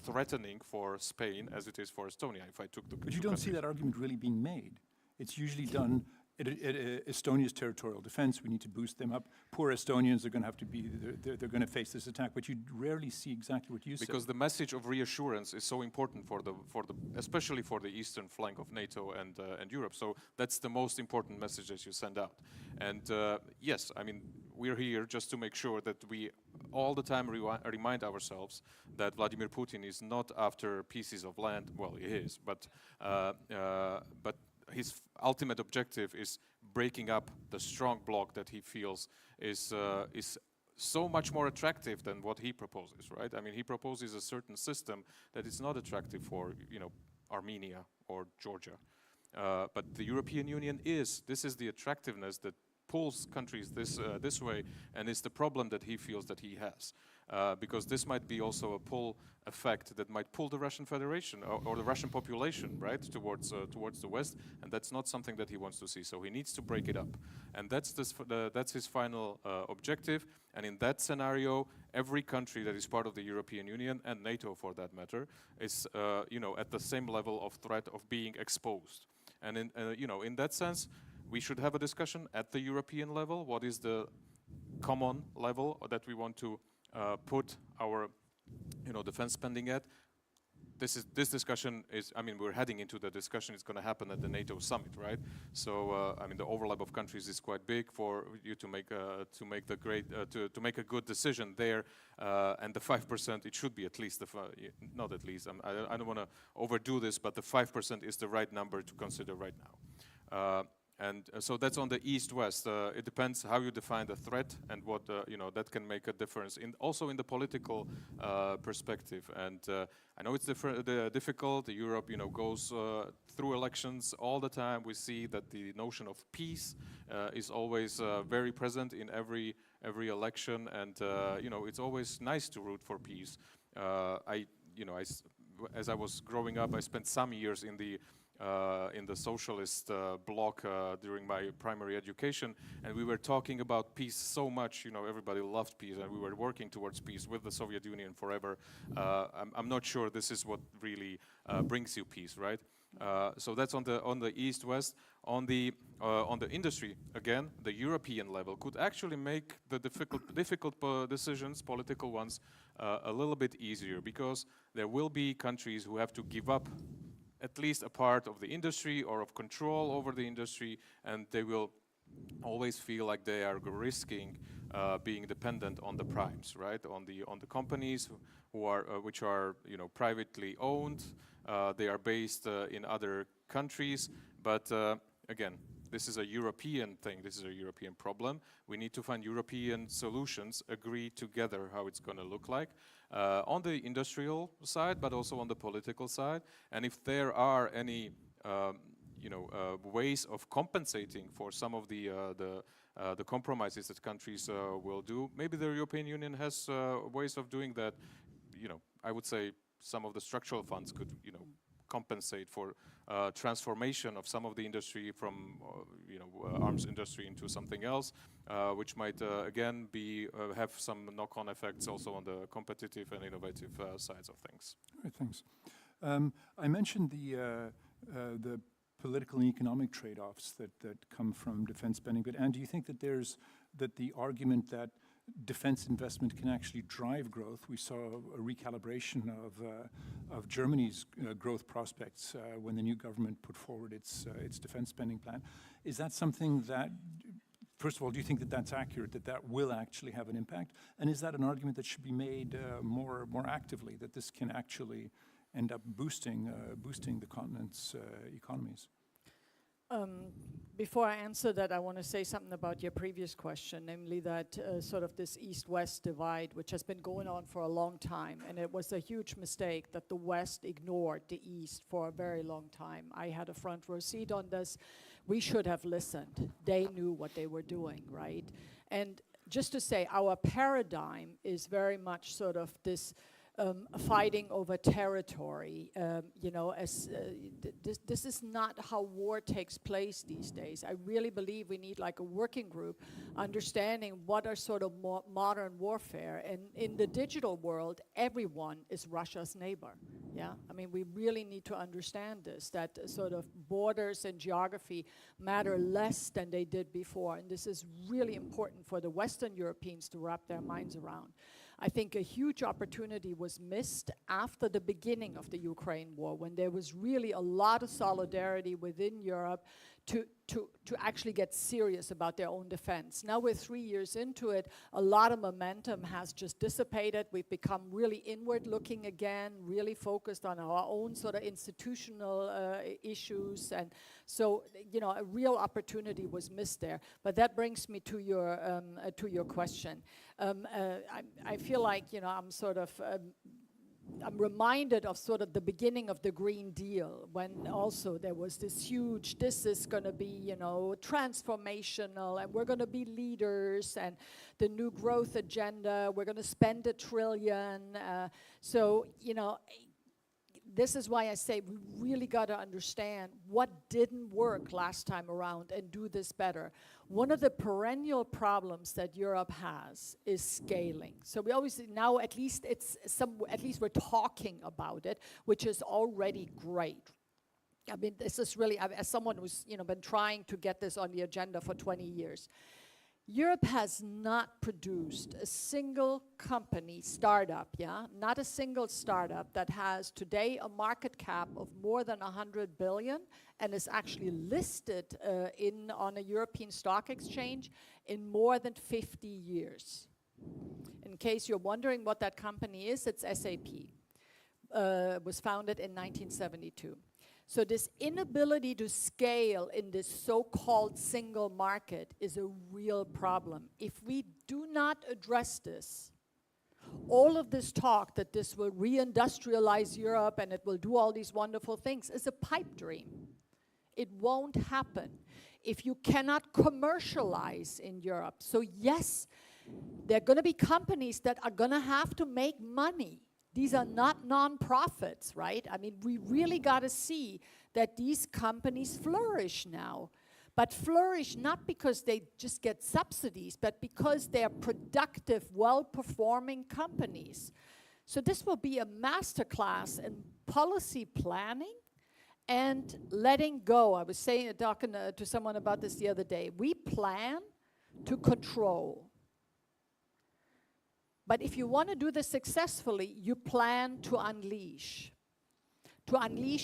threatening for Spain as it is for Estonia. If I took the but you don't see that argument really being made. It's usually done at Estonia's territorial defense. We need to boost them up. Poor Estonians are going to have to they're going to face this attack. But you rarely see exactly what you say. Because the message of reassurance is so important especially for the eastern flank of NATO and Europe. So that's the most important message that you send out. And yes, I mean, we're here just to make sure that we all the time remind ourselves that Vladimir Putin is not after pieces of land. Well, he is, but his ultimate objective is breaking up the strong bloc that he feels is so much more attractive than what he proposes, right? I mean, he proposes a certain system that is not attractive for, Armenia or Georgia. But the European Union this is the attractiveness that pulls countries this way, and it's the problem that he feels that he has. Because this might be also a pull effect that might pull the Russian Federation or the Russian population, right, towards the West, and that's not something that he wants to see. So he needs to break it up, and that's his final objective. And in that scenario, every country that is part of the European Union and NATO, for that matter, is at the same level of threat of being exposed. And in that sense, we should have a discussion at the European level. What is the common level that we want to put our, defense spending at? This discussion is, we're heading into the discussion. It's going to happen at the NATO summit, right? So, the overlap of countries is quite big for you to make to make a good decision there. And the 5%, it should be at least not at least. I don't want to overdo this, but the 5% is the right number to consider right now. And so that's on the East-West. It depends how you define the threat and what, that can make a difference also in the political perspective. And I know it's difficult. Europe, goes through elections all the time. We see that the notion of peace is always very present in every election. And, it's always nice to root for peace. As I was growing up, I spent some years in the socialist bloc during my primary education, and we were talking about peace so much. Everybody loved peace, and we were working towards peace with the Soviet Union forever. I'm not sure this is what really brings you peace, right? So that's on the East-West. On the industry, again, the European level could actually make the difficult decisions, political ones, a little bit easier, because there will be countries who have to give up at least a part of the industry or of control over the industry, and they will always feel like they are risking being dependent on the primes, right? On the companies which are privately owned. They are based in other countries, but again, this is a European thing. This is a European problem. We need to find European solutions, agree together how it's going to look like on the industrial side, but also on the political side. And if there are any, ways of compensating for some of the compromises that countries will do, maybe the European Union has ways of doing that. I would say some of the structural funds could, compensate for transformation of some of the industry from, arms industry into something else, which might again have some knock-on effects also on the competitive and innovative sides of things. All right, thanks. I mentioned the political and economic trade-offs that come from defense spending, but Anne, do you think that the argument that defense investment can actually drive growth? We saw a recalibration of Germany's growth prospects when the new government put forward its defense spending plan. Is that something that, first of all, do you think that that's accurate, that will actually have an impact? And is that an argument that should be made more actively, that this can actually end up boosting the continent's economies? Before I answer that, I want to say something about your previous question, namely that sort of this East-West divide, which has been going on for a long time, and it was a huge mistake that the West ignored the East for a very long time. I had a front row seat on this. We should have listened. They knew what they were doing, right? And just to say, our paradigm is very much sort of this fighting over territory, this is not how war takes place these days. I really believe we need like a working group understanding what are sort of modern warfare. And in the digital world, everyone is Russia's neighbor. Yeah, I mean, we really need to understand this, that sort of borders and geography matter less than they did before. And this is really important for the Western Europeans to wrap their minds around. I think a huge opportunity was missed after the beginning of the Ukraine war, when there was really a lot of solidarity within Europe to actually get serious about their own defense. Now we're 3 years into it, a lot of momentum has just dissipated. We've become really inward looking again, really focused on our own sort of institutional issues. And so, you know, a real opportunity was missed there. But that brings me to your question. I feel like, you know, I'm reminded of sort of the beginning of the Green Deal, when also there was this huge, this is going to be, you know, transformational, and we're going to be leaders, and the new growth agenda, we're going to spend $1 trillion. So, you know, this is why I say we really got to understand what didn't work last time around and do this better. One of the perennial problems that Europe has is scaling. So we always, now at least we're talking about it, which is already great. I mean, this is really, as someone who's, you know, been trying to get this on the agenda for 20 years, Europe has not produced a single company, startup, not a single startup that has today a market cap of more than 100 billion and is actually listed on a European stock exchange in more than 50 years. In case you're wondering what that company is, it's SAP. It was founded in 1972. So this inability to scale in this so-called single market is a real problem. If we do not address this, all of this talk that this will reindustrialize Europe and it will do all these wonderful things is a pipe dream. It won't happen if you cannot commercialize in Europe. So yes, there are going to be companies that are going to have to make money. These are not non-profits, right? I mean, we really got to see that these companies flourish now. But flourish not because they just get subsidies, but because they're productive, well-performing companies. So this will be a masterclass in policy planning and letting go. I was talking to someone about this the other day. We plan to control. But if you want to do this successfully, you plan to unleash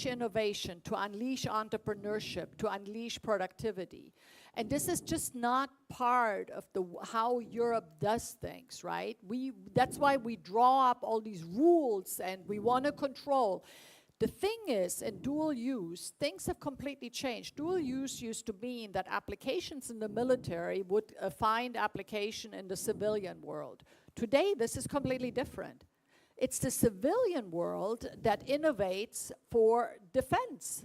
innovation, to unleash entrepreneurship, to unleash productivity. And this is just not part of how Europe does things, right? That's why we draw up all these rules and we want to control. The thing is, in dual use, things have completely changed. Dual use used to mean that applications in the military would find application in the civilian world. Today, this is completely different. It's the civilian world that innovates for defense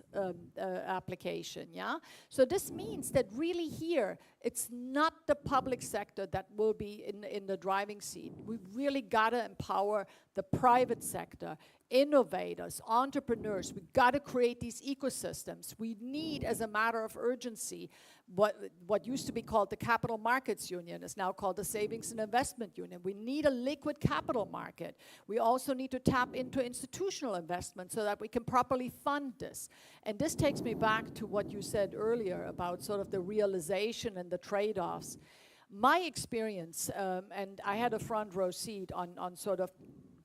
application, yeah? So this means that really here, it's not the public sector that will be in the driving seat. We've really got to empower the private sector, innovators, entrepreneurs. We've got to create these ecosystems. We need, as a matter of urgency, what used to be called the Capital Markets Union is now called the Savings and Investment Union. We need a liquid capital market. We also need to tap into institutional investment so that we can properly fund this. And this takes me back to what you said earlier about sort of the realization and the trade-offs. My experience, and I had a front row seat on sort of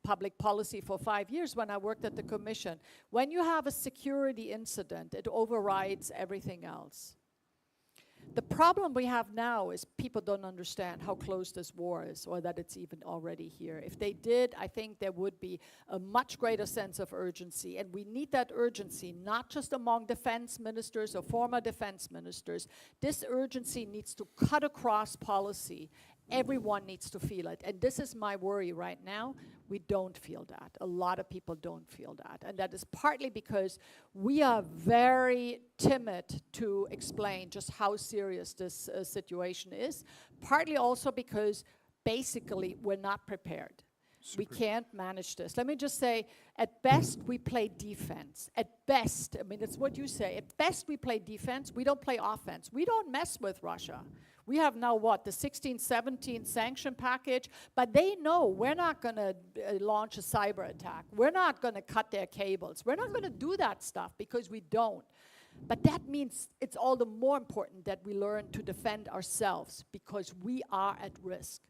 public policy for 5 years when I worked at the Commission. When you have a security incident, it overrides everything else. The problem we have now is people don't understand how close this war is or that it's even already here. If they did, I think there would be a much greater sense of urgency. And we need that urgency, not just among defense ministers or former defense ministers. This urgency needs to cut across policy. Everyone needs to feel it. And this is my worry right now. We don't feel that. A lot of people don't feel that. And that is partly because we are very timid to explain just how serious this situation is. Partly also because basically we're not prepared. We can't manage this. Let me just say, at best, we play defense. At best, I mean, it's what you say. At best, we play defense. We don't play offense. We don't mess with Russia. We have now, what, the 16-17 sanction package, but they know we're not going to launch a cyber attack. We're not going to cut their cables. We're not going to do that stuff because we don't. But that means it's all the more important that we learn to defend ourselves because we are at risk.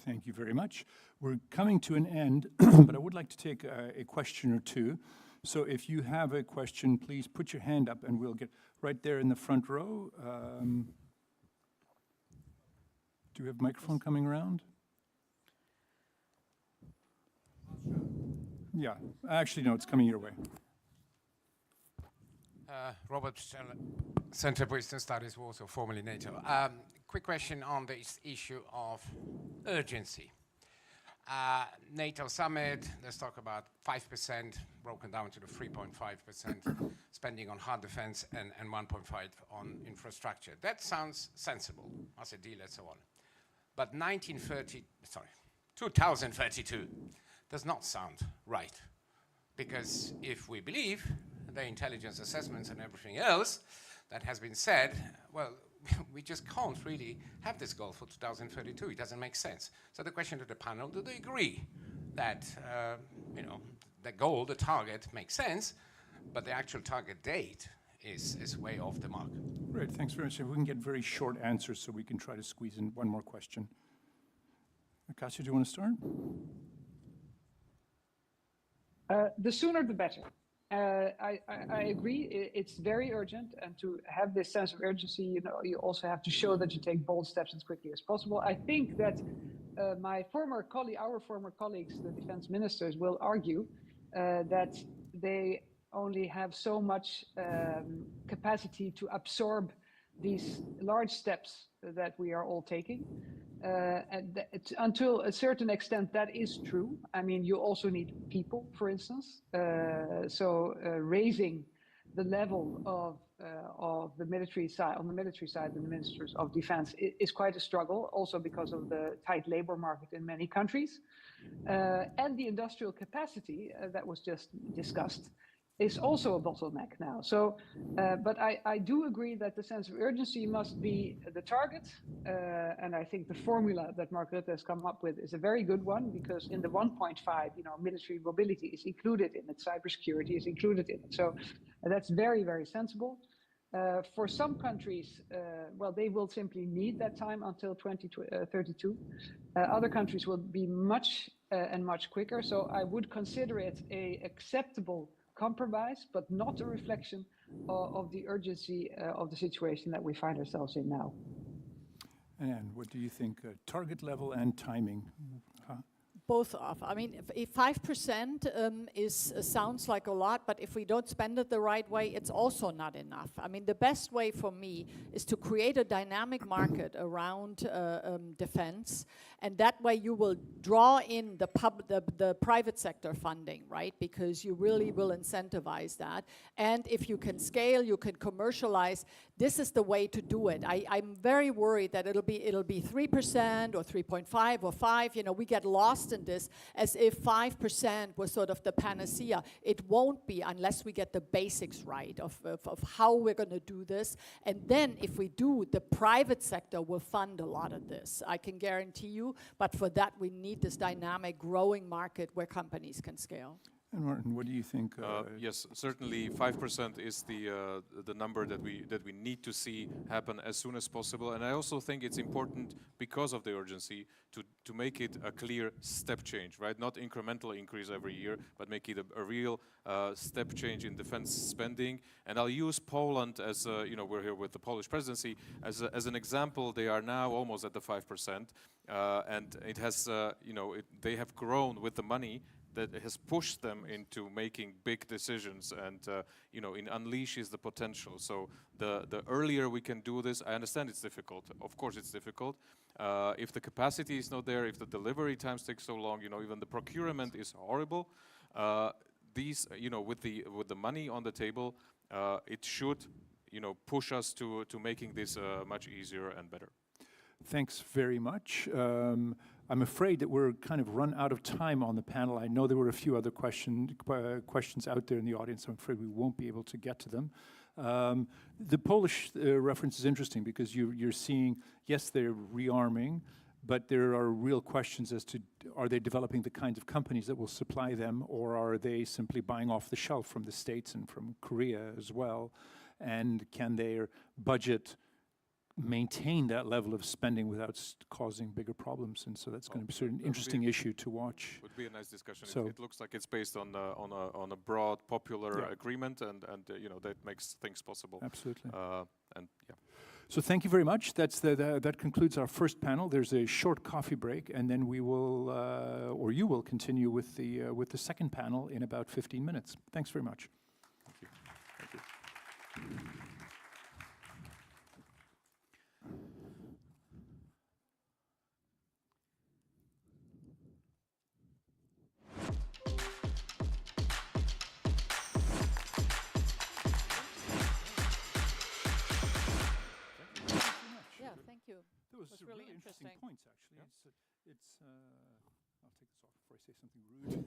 Thank you very much. We're coming to an end, but I would like to take a question or two. So if you have a question, please put your hand up and we'll get right there in the front row. Do we have a microphone coming around? Yeah, actually, no, it's coming your way. Robert, Center for Eastern Studies, also formerly NATO. Quick question on this issue of urgency. NATO summit, let's talk about 5%, broken down to the 3.5% spending on hard defense and 1.5 on infrastructure. That sounds sensible as a deal and so on. But 2032 does not sound right. Because if we believe the intelligence assessments and everything else that has been said, well, we just can't really have this goal for 2032. It doesn't make sense. So the question to the panel, do they agree that, the goal, the target makes sense, but the actual target date is way off the mark? Great, thanks very much. If we can get very short answers so we can try to squeeze in one more question. Kasia, do you want to start? The sooner the better. I agree, it's very urgent, and to have this sense of urgency, you also have to show that you take bold steps as quickly as possible. I think that our former colleagues, the defense ministers, will argue that they only have so much capacity to absorb these large steps that we are all taking. And until a certain extent, that is true. I mean, you also need people, for instance. Raising the level of the military side, on the military side, the ministers of defense is quite a struggle, also because of the tight labor market in many countries. And the industrial capacity that was just discussed is also a bottleneck now. So, but I do agree that the sense of urgency must be the target. And I think the formula that Mark Rutte has come up with is a very good one, because in the 1.5, military mobility is included in it, cybersecurity is included in it. So that's very, very sensible. For some countries, well, they will simply need that time until 2032. Other countries will be much quicker. So I would consider it a acceptable compromise, but not a reflection of the urgency of the situation that we find ourselves in now. And what do you think, target level and timing? Both of. I mean, if 5% sounds like a lot, but if we don't spend it the right way, it's also not enough. I mean, the best way for me is to create a dynamic market around defense, and that way you will draw in the private sector funding, right? Because you really will incentivize that. And if you can scale, you can commercialize. This is the way to do it. I'm very worried that it'll be 3% or 3.5 or 5. We get lost in this as if 5% was sort of the panacea. It won't be unless we get the basics right of how we're going to do this. And then if we do, the private sector will fund a lot of this. I can guarantee you. But for that, we need this dynamic, growing market where companies can scale. And Martin, what do you think? Yes, certainly 5% is the number that we need to see happen as soon as possible. And I also think it's important, because of the urgency, to make it a clear step change, right? Not incremental increase every year, but make it a real step change in defense spending. And I'll use Poland as we're here with the Polish presidency as an example. They are now almost at the 5%, and it has they have grown with the money that has pushed them into making big decisions and unleashes the potential. So the earlier we can do this, I understand it's difficult. Of course it's difficult. If the capacity is not there, if the delivery times take so long, even the procurement is horrible. These, with the money on the table, it should, push us to making this much easier and better. Thanks very much. I'm afraid that we're kind of run out of time on the panel. I know there were a few other questions out there in the audience. I'm afraid we won't be able to get to them. The Polish reference is interesting because you're seeing, yes, they're rearming, but there are real questions as to, are they developing the kinds of companies that will supply them, or are they simply buying off the shelf from the States and from Korea as well? And can their budget maintain that level of spending without causing bigger problems. And so that's going to be sort of an interesting issue to watch. Would be a nice discussion. So it looks like it's based on a broad popular Yeah. agreement, and you know, that makes things possible. Absolutely. And yeah. So thank you very much. That concludes our first panel. There's a short coffee break, and then we will, or you will, continue with the second panel in about 15 minutes. Thanks very much. Thank you. Thank you. Yeah, thank you. That was Was really really interesting interesting. points, actually. I'll take this off before I say something rude.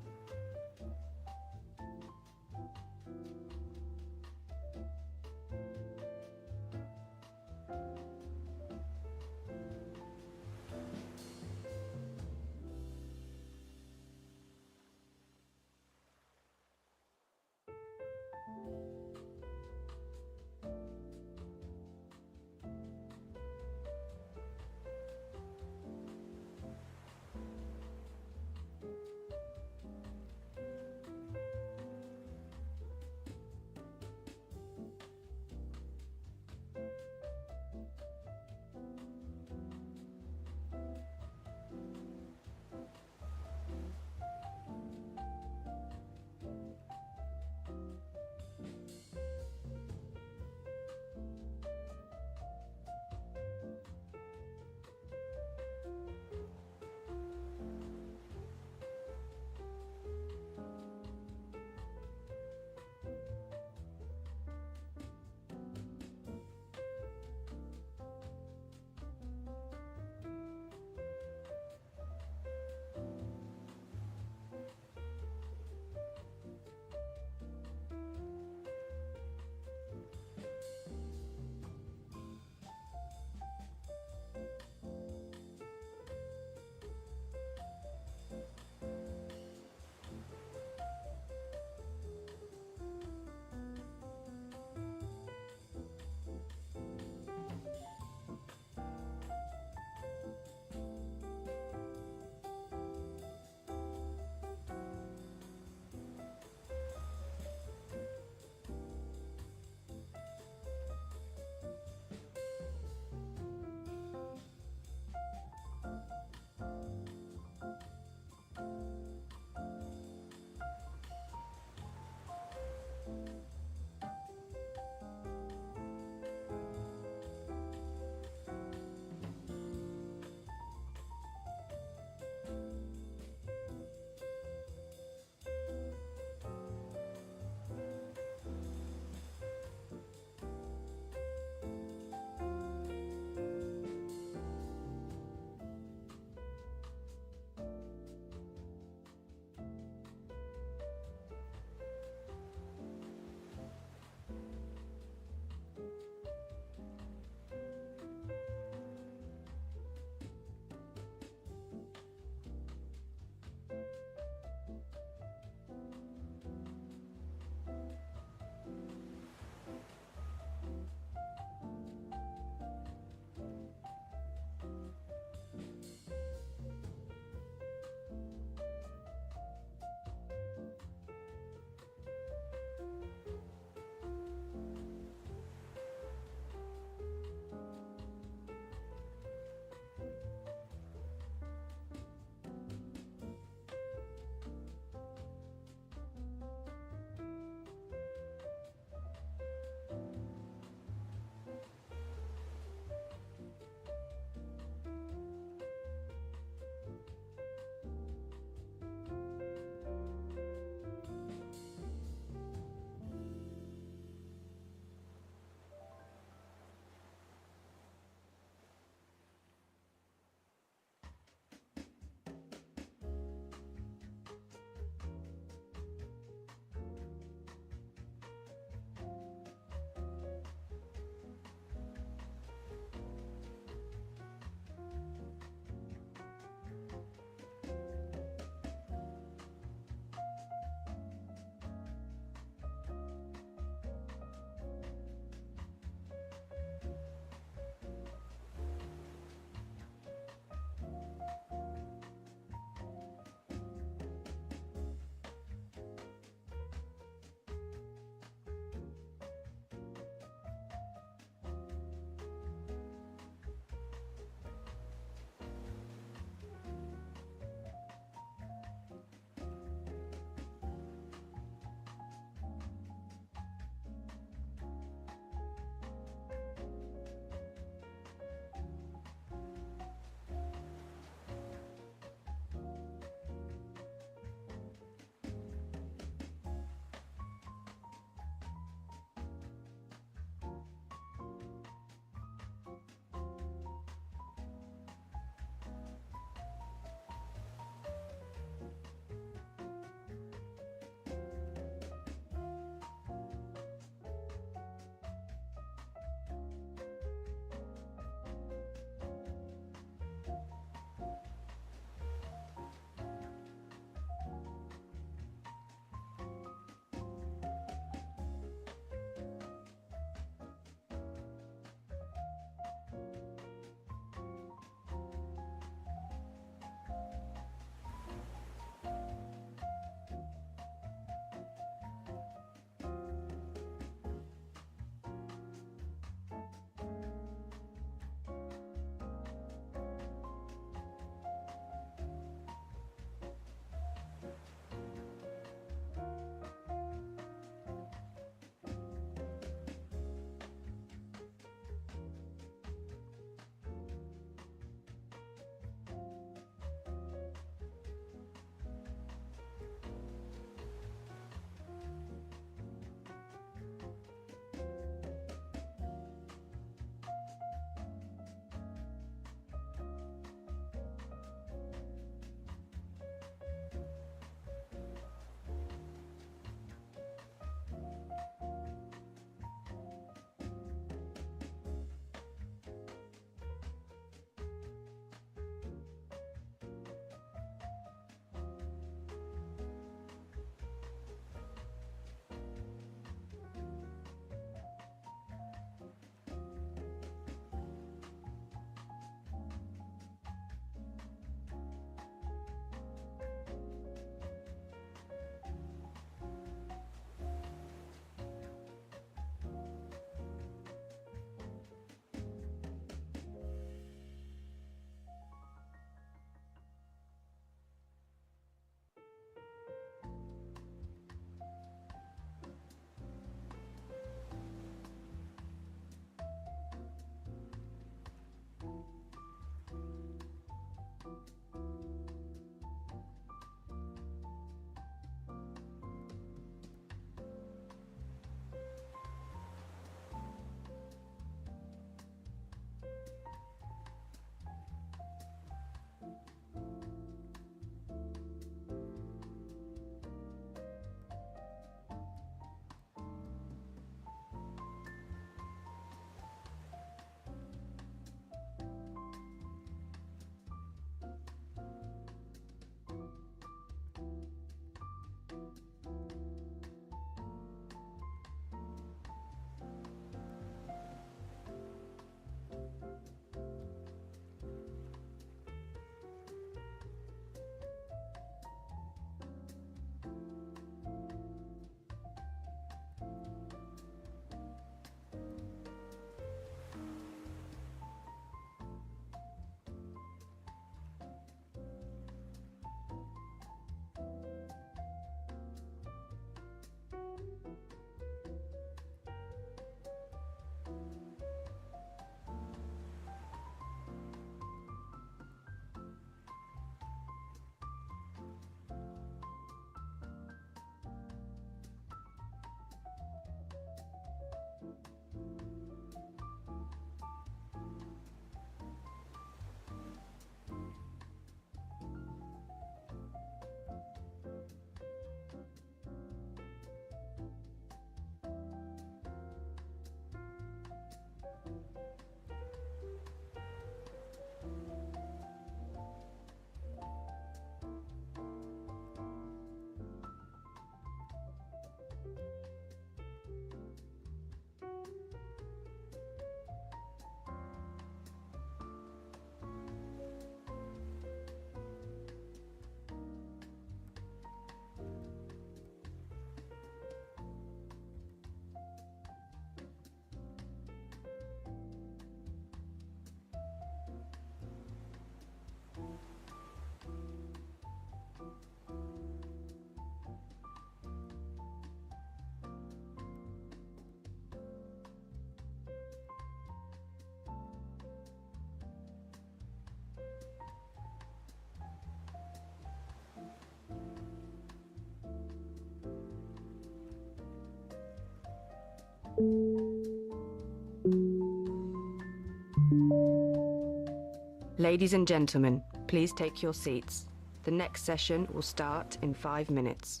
Ladies and gentlemen, please take your seats. The next session will start in 5 minutes.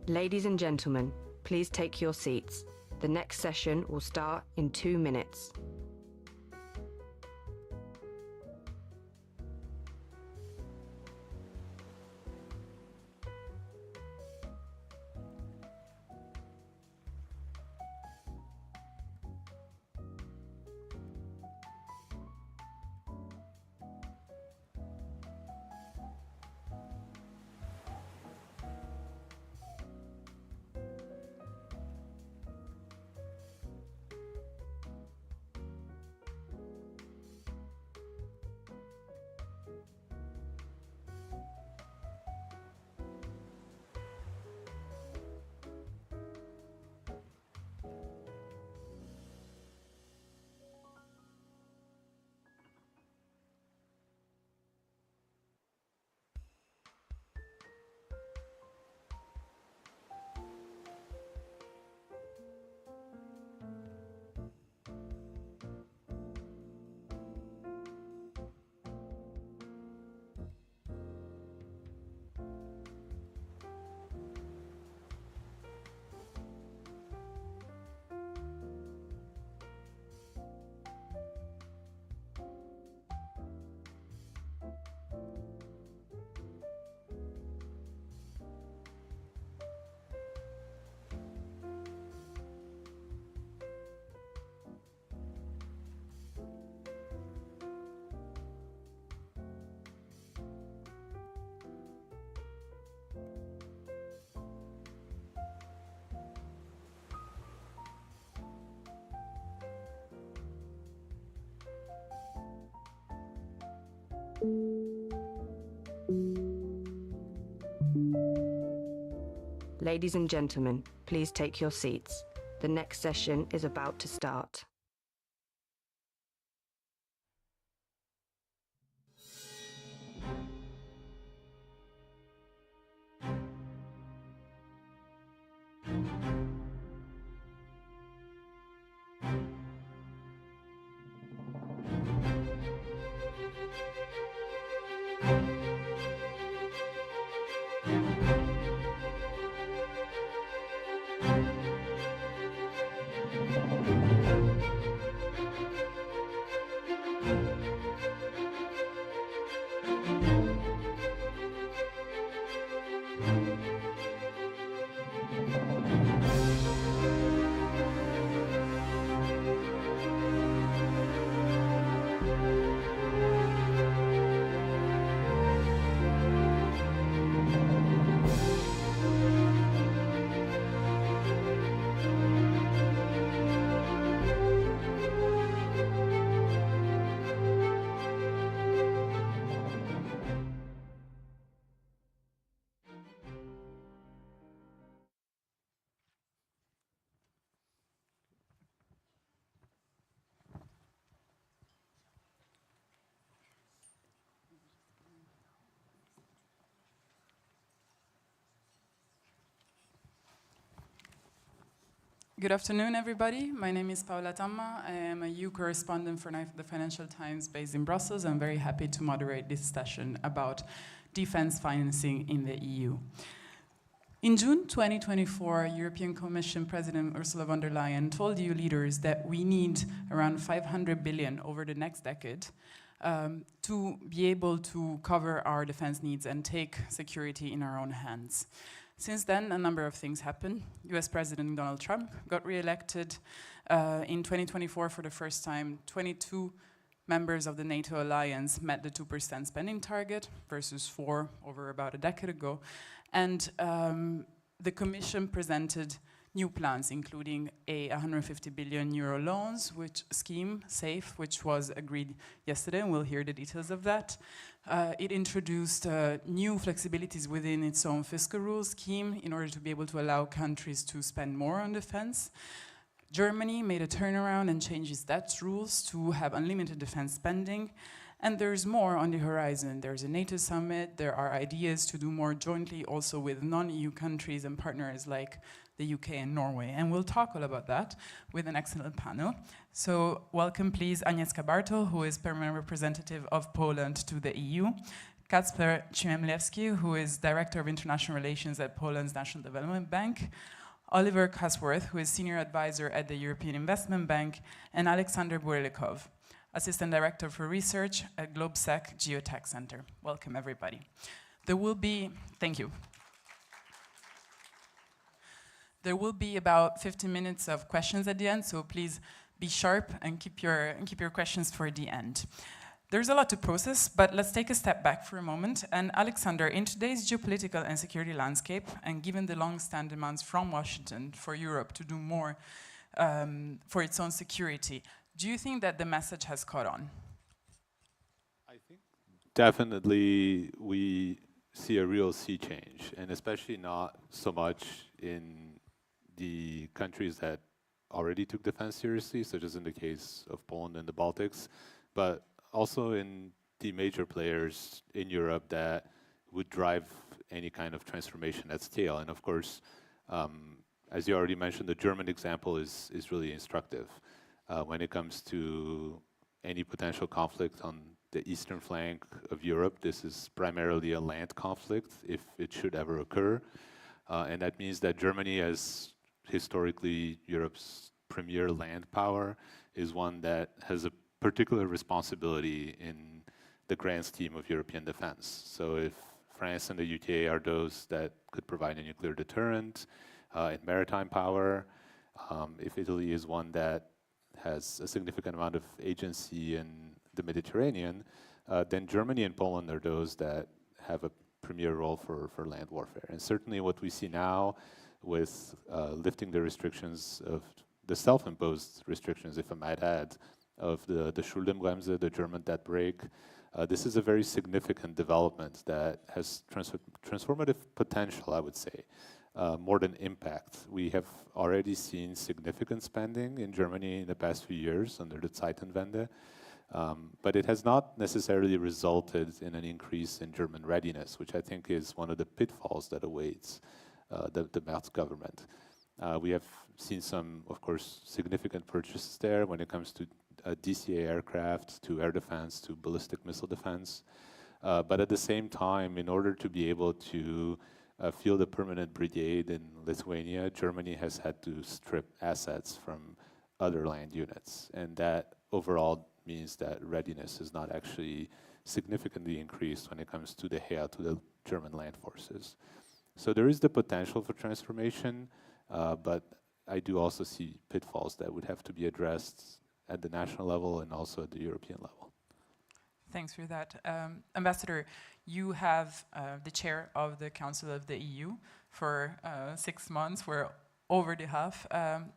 Ladies and gentlemen, please take your seats. The next session will start in 2 minutes. Ladies and gentlemen, please take your seats. The next session is about to start. Good afternoon, everybody. My name is Paola Tamma. I am a EU correspondent for the Financial Times based in Brussels. I'm very happy to moderate this session about defense financing in the EU. In June 2024, European Commission President Ursula von der Leyen told EU leaders that we need around 500 billion over the next decade to be able to cover our defense needs and take security in our own hands. Since then, a number of things happened. US President Donald Trump got re-elected. In 2024, for the first time, 22 members of the NATO alliance met the 2% spending target versus 4 over about a decade ago. And the Commission presented new plans, including a 150 billion euro loans scheme, SAFE, which was agreed yesterday, and we'll hear the details of that. It introduced new flexibilities within its own fiscal rules scheme in order to be able to allow countries to spend more on defense. Germany made a turnaround and changed its debt rules to have unlimited defense spending. And there's more on the horizon. There's a NATO summit. There are ideas to do more jointly also with non-EU countries and partners like the UK and Norway. And we'll talk all about that with an excellent panel. So welcome, please, Agnieszka Bartol, who is permanent representative of Poland to the EU. Kacper Ciemlewski, who is Director of International Relations at Poland's National Development Bank. Oliver Casworth, who is Senior Advisor at the European Investment Bank. And Alexander Burilikov, Assistant Director for Research at GlobeSec Geotech Center. Welcome, everybody. There will be, thank you. There will be about 15 minutes of questions at the end, so please be sharp and keep your questions for the end. There's a lot to process, but let's take a step back for a moment. And Alexander, in today's geopolitical and security landscape, and given the long-standing demands from Washington for Europe to do more for its own security, do you think that the message has caught on? I think definitely we see a real sea change, and especially not so much in the countries that already took defense seriously, such as in the case of Poland and the Baltics, but also in the major players in Europe that would drive any kind of transformation at scale. And of course, as you already mentioned, the German example is really instructive. When it comes to any potential conflict on the eastern flank of Europe, this is primarily a land conflict, if it should ever occur. And that means that Germany, as historically Europe's premier land power, is one that has a particular responsibility in the grand scheme of European defense. So if France and the UK are those that could provide a nuclear deterrent in maritime power, if Italy is one that has a significant amount of agency in the Mediterranean, then Germany and Poland are those that have a premier role for land warfare. And certainly what we see now with lifting the restrictions of the self-imposed restrictions, if I might add, of the Schuldenbremse, the German debt brake, This is a very significant development that has transformative potential, I would say, more than impact. We have already seen significant spending in Germany in the past few years under the Zeitenwende, but it has not necessarily resulted in an increase in German readiness, which I think is one of the pitfalls that awaits the Merz government. We have seen some, of course, significant purchases there when it comes to DCA aircraft, to air defense, to ballistic missile defense. But at the same time, in order to be able to field a permanent brigade in Lithuania, Germany has had to strip assets from other land units. And that overall means that readiness is not actually significantly increased when it comes to the Heer, to the German land forces. So there is the potential for transformation, but I do also see pitfalls that would have to be addressed at the national level and also at the European level. Thanks for that. Ambassador, you have the chair of the Council of the EU for 6 months. We're over the half.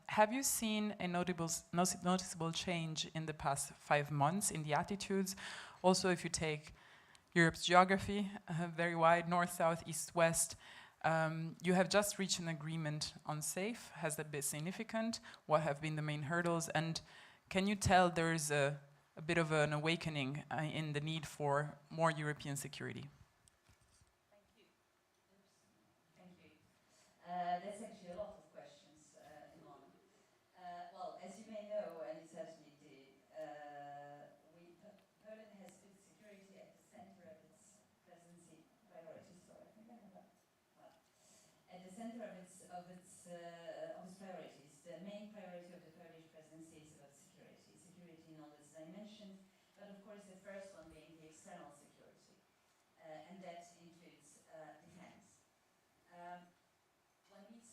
Have you seen a noticeable change in the past 5 months in the attitudes? Also, if you take Europe's geography, very wide, north, south, east, west, you have just reached an agreement on SAFE. Has that been significant? What have been the main hurdles? And can you tell there is a bit of an awakening in the need for more European security? Thank you. Thank you. That's actually a lot of questions in one. Well, as you may know, and you certainly do, Poland has put security at the center of its presidency priorities. Sorry, I think I have that. At the center of its priorities. The main priority of the Polish presidency is about security. Security in all its dimensions, but of course the first one being the external security, and that includes defense.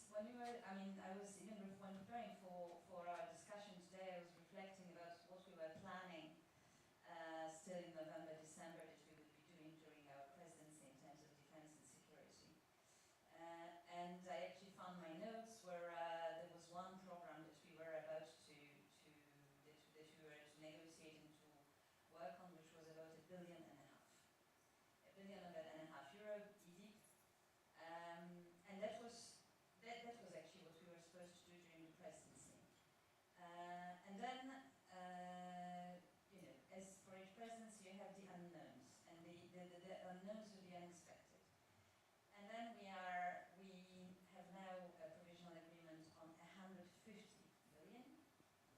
When we were, I was even when preparing for our discussion today, I was reflecting about what we were planning still in November, December that we would be doing during our presidency in terms of defense and security. And I actually found my notes where there was one program that we were about to negotiate and to work on, which was about €1.5 billion. €1.5 billion, easy. And that was actually what we were supposed to do during the presidency. And then, as for each presidency, you have the unknowns, and the unknowns are the unexpected. And then we have now a provisional agreement on 150 billion,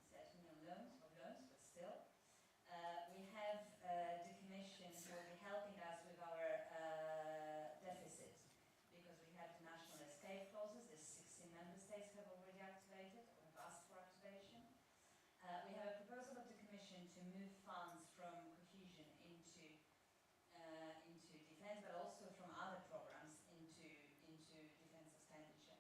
certainly on loans, but still. We have the Commission who will be helping us with our deficit, because we have the national escape clauses. The 16 member states have already activated or have asked for activation. We have a proposal of the Commission to move funds from cohesion into defense, but also from other programs into defense expenditure.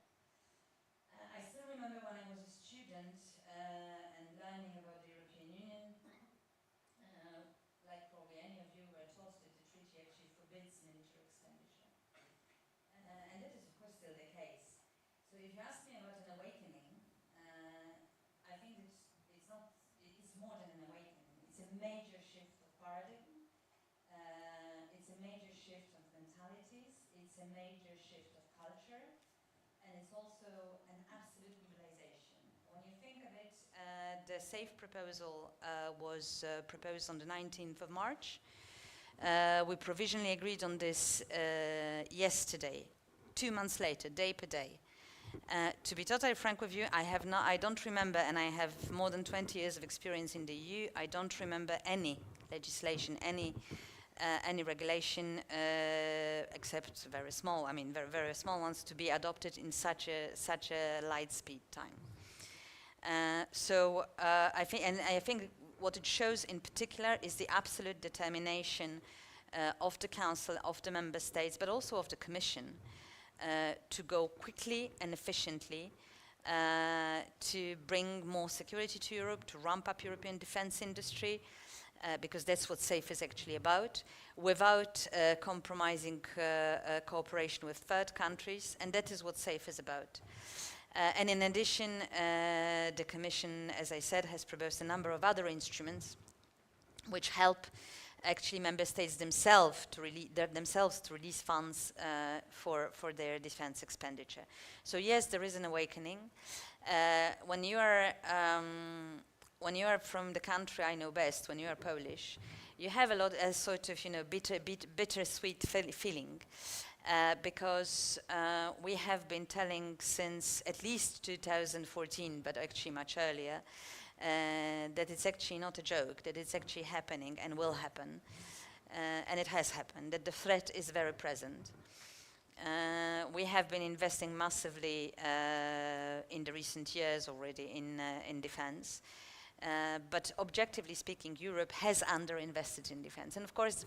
I still remember when I was a student and learning about the European Union, like probably any of you were taught that the treaty actually forbids military expenditure. And that is of course still the case. So if you ask me about an awakening, I think it's more than an awakening. It's a major shift of paradigm. It's a major shift of mentalities. It's a major shift of culture. And it's also an absolute mobilization. When you think of it, the SAFE proposal was proposed on the 19th of March. We provisionally agreed on this yesterday, 2 months later, day per day. To be totally frank with you, I don't remember, and I have more than 20 years of experience in the EU, I don't remember any legislation, any regulation, except very small, very, very small ones, to be adopted in such a light speed time. So I think what it shows in particular is the absolute determination of the Council, of the Member States, but also of the Commission, to go quickly and efficiently to bring more security to Europe, to ramp up European defense industry, because that's what SAFE is actually about, without compromising cooperation with third countries, and that is what SAFE is about. And in addition, the Commission, as I said, has proposed a number of other instruments which help actually member states themselves to release funds for their defense expenditure. So yes, there is an awakening. When you are from the country I know best, when you are Polish, you have a sort of bittersweet feeling. Because we have been telling since at least 2014, but actually much earlier, that it's actually not a joke, that it's actually happening and will happen. And it has happened, that the threat is very present. We have been investing massively in the recent years already in defense. But objectively speaking, Europe has underinvested in defense, and of course,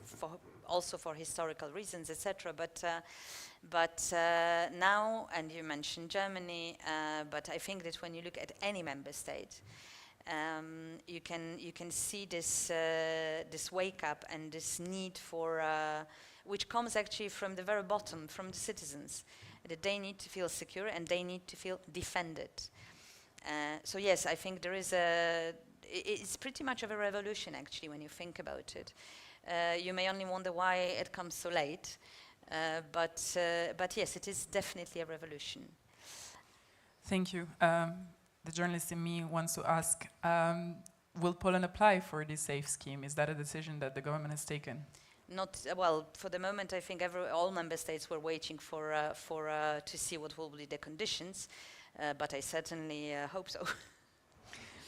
also for historical reasons, etc. But now, and you mentioned Germany, but I think that when you look at any member state, you can see this wake up and this need for, which comes actually from the very bottom, from the citizens, that they need to feel secure and they need to feel defended. So yes, I think there is it's pretty much of a revolution actually when you think about it. You may only wonder why it comes so late, but yes, it is definitely a revolution. Thank you. The journalist in me wants to ask, will Poland apply for this SAFE scheme? Is that a decision that the government has taken? Not well. For the moment, I think all member states were waiting for to see what will be the conditions. But I certainly hope so.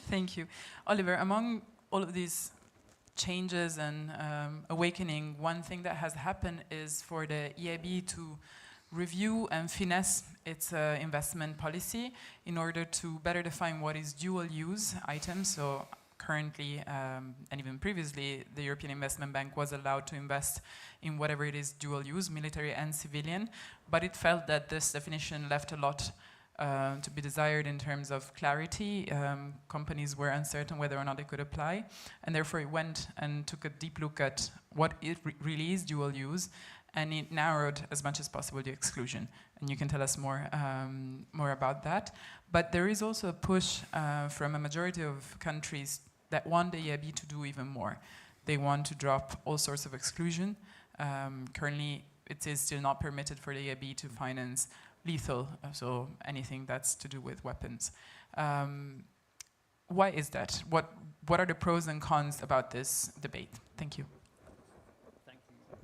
Thank you. Oliver, among all of these changes and awakening, one thing that has happened is for the EIB to review and finesse its investment policy in order to better define what is dual-use items. So currently, and even previously, the European Investment Bank was allowed to invest in whatever it is dual-use, military and civilian, but it felt that this definition left a lot to be desired in terms of clarity. Companies were uncertain whether or not they could apply, and therefore it went and took a deep look at what it really is dual use, and it narrowed as much as possible the exclusion. And you can tell us more about that. But there is also a push from a majority of countries that want the EIB to do even more. They want to drop all sorts of exclusion. Currently, it is still not permitted for the EIB to finance lethal, so anything that's to do with weapons. Why is that? What are the pros and cons about this debate? Thank you. Thank you.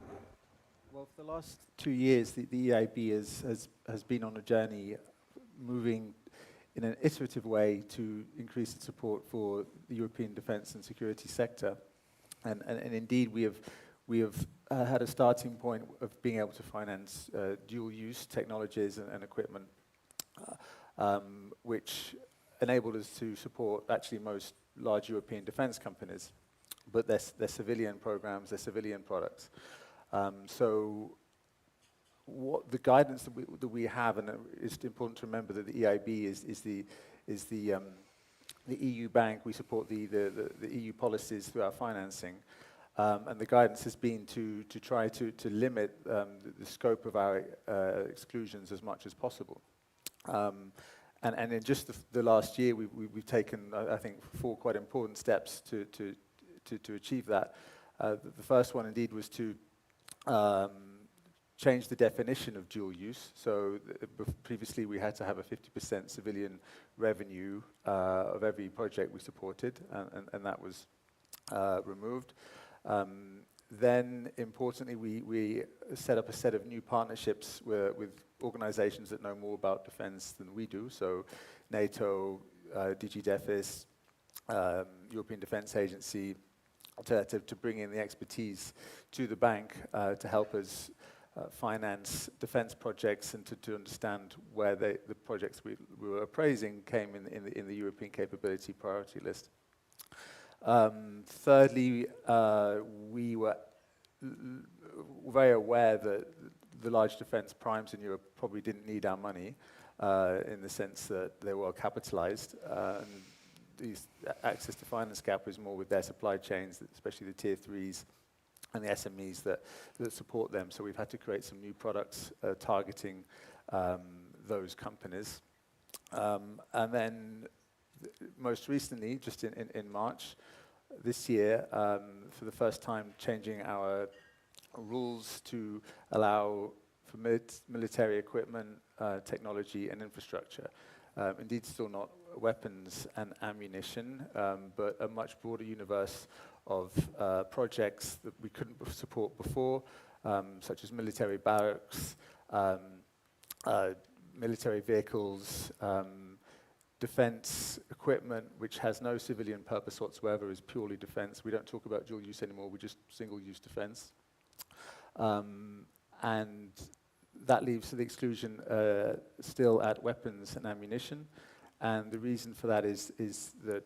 Well, for the last 2 years, the EIB has been on a journey moving in an iterative way to increase its support for the European defence and security sector. And indeed, we have had a starting point of being able to finance dual-use technologies and equipment, which enabled us to support actually most large European defense companies, but their civilian programs, their civilian products. So what the guidance that we have, and it's important to remember that the EIB is the EU bank. We support the EU policies through our financing. And the guidance has been to try to limit the scope of our exclusions as much as possible. And in just the last year, we've taken, I think, 4 quite important steps to achieve that. The first one, indeed, was to change the definition of dual use. So previously, we had to have a 50% civilian revenue of every project we supported, and that was removed. Then, importantly, we set up a set of new partnerships with organizations that know more about defense than we do. So NATO, DG Defis, European Defense Agency, to bring in the expertise to the bank to help us finance defense projects and to understand where the projects we were appraising came in the European capability priority list. Thirdly, we were very aware that the large defense primes in Europe probably didn't need our money in the sense that they were capitalized. And these access to finance gap is more with their supply chains, especially the tier 3s and the SMEs that support them. So we've had to create some new products targeting those companies. And then most recently, just in March, this year, for the first time, changing our rules to allow for military equipment, technology and infrastructure. Indeed, still not weapons and ammunition, but a much broader universe of projects that we couldn't support before, such as military barracks, military vehicles, defense equipment, which has no civilian purpose whatsoever, is purely defense. We don't talk about dual use anymore, we just single-use defense. And that leaves the exclusion still at weapons and ammunition. And the reason for that is that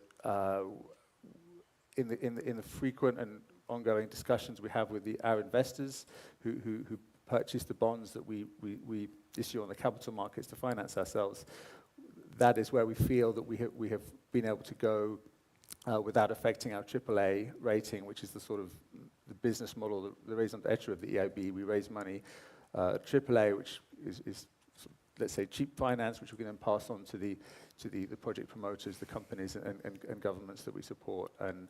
in the frequent and ongoing discussions we have with our investors who purchase the bonds that we issue on the capital markets to finance ourselves, that is where we feel that we have been able to go without affecting our AAA rating, which is the sort of the business model, the raison d'etre of the EIB. We raise money, AAA, which is let's say cheap finance, which we can then pass on to the project promoters, the companies and governments that we support. And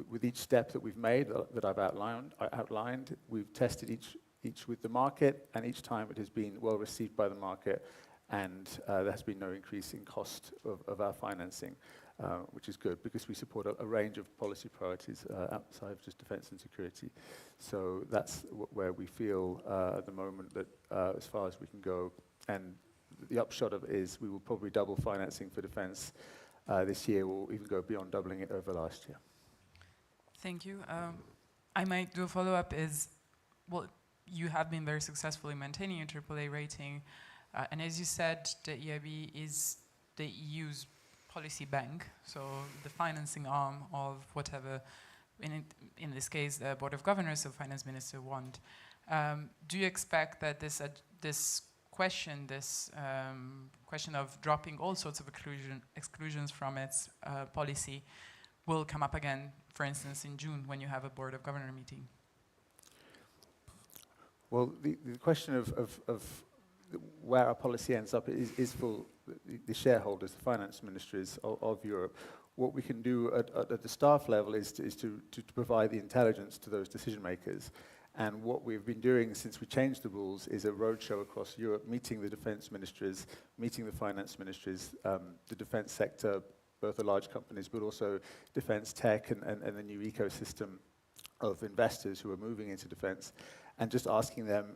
with each step that we've made, that I've outlined, we've tested each with the market, and each time it has been well received by the market, and there has been no increase in cost of our financing, which is good because we support a range of policy priorities outside of just defense and security. So that's where we feel at the moment that as far as we can go, and the upshot of it is we will probably double financing for defense this year, or even go beyond doubling it over last year. Thank you. I might do a follow-up is, well, you have been very successful in maintaining your AAA rating. And as you said, the EIB is the EU's policy bank, so the financing arm of whatever, in this case, the Board of Governors of Finance Minister want. Do you expect that this question of dropping all sorts of exclusions from its policy will come up again, for instance, in June when you have a Board of Governors meeting? Well, the question of where our policy ends up is for the shareholders, the finance ministries of Europe. What we can do at the staff level is to provide the intelligence to those decision makers. And what we've been doing since we changed the rules is a roadshow across Europe, meeting the defense ministries, meeting the finance ministries, the defense sector, both the large companies, but also defense tech and the new ecosystem of investors who are moving into defense, and just asking them,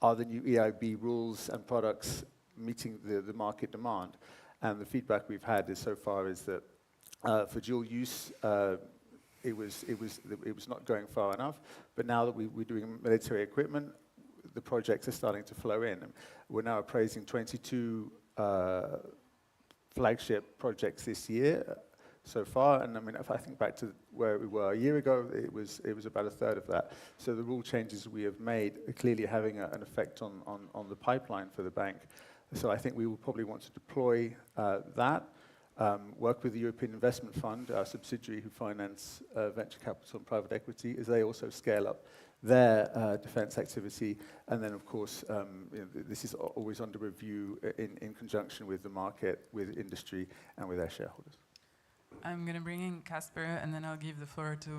are the new EIB rules and products meeting the market demand? And the feedback we've had so far is that for dual use, it was not going far enough. But now that we're doing military equipment, the projects are starting to flow in. We're now appraising 22 flagship projects this year so far, and I mean, if I think back to where we were a year ago, it was about a third of that. So the rule changes we have made are clearly having an effect on the pipeline for the bank. So I think we will probably want to deploy that, work with the European Investment Fund, our subsidiary who finance venture capital and private equity, as they also scale up their defense activity. And then, of course, this is always under review in conjunction with the market, with industry, and with their shareholders. I'm going to bring in Kasper, and then I'll give the floor to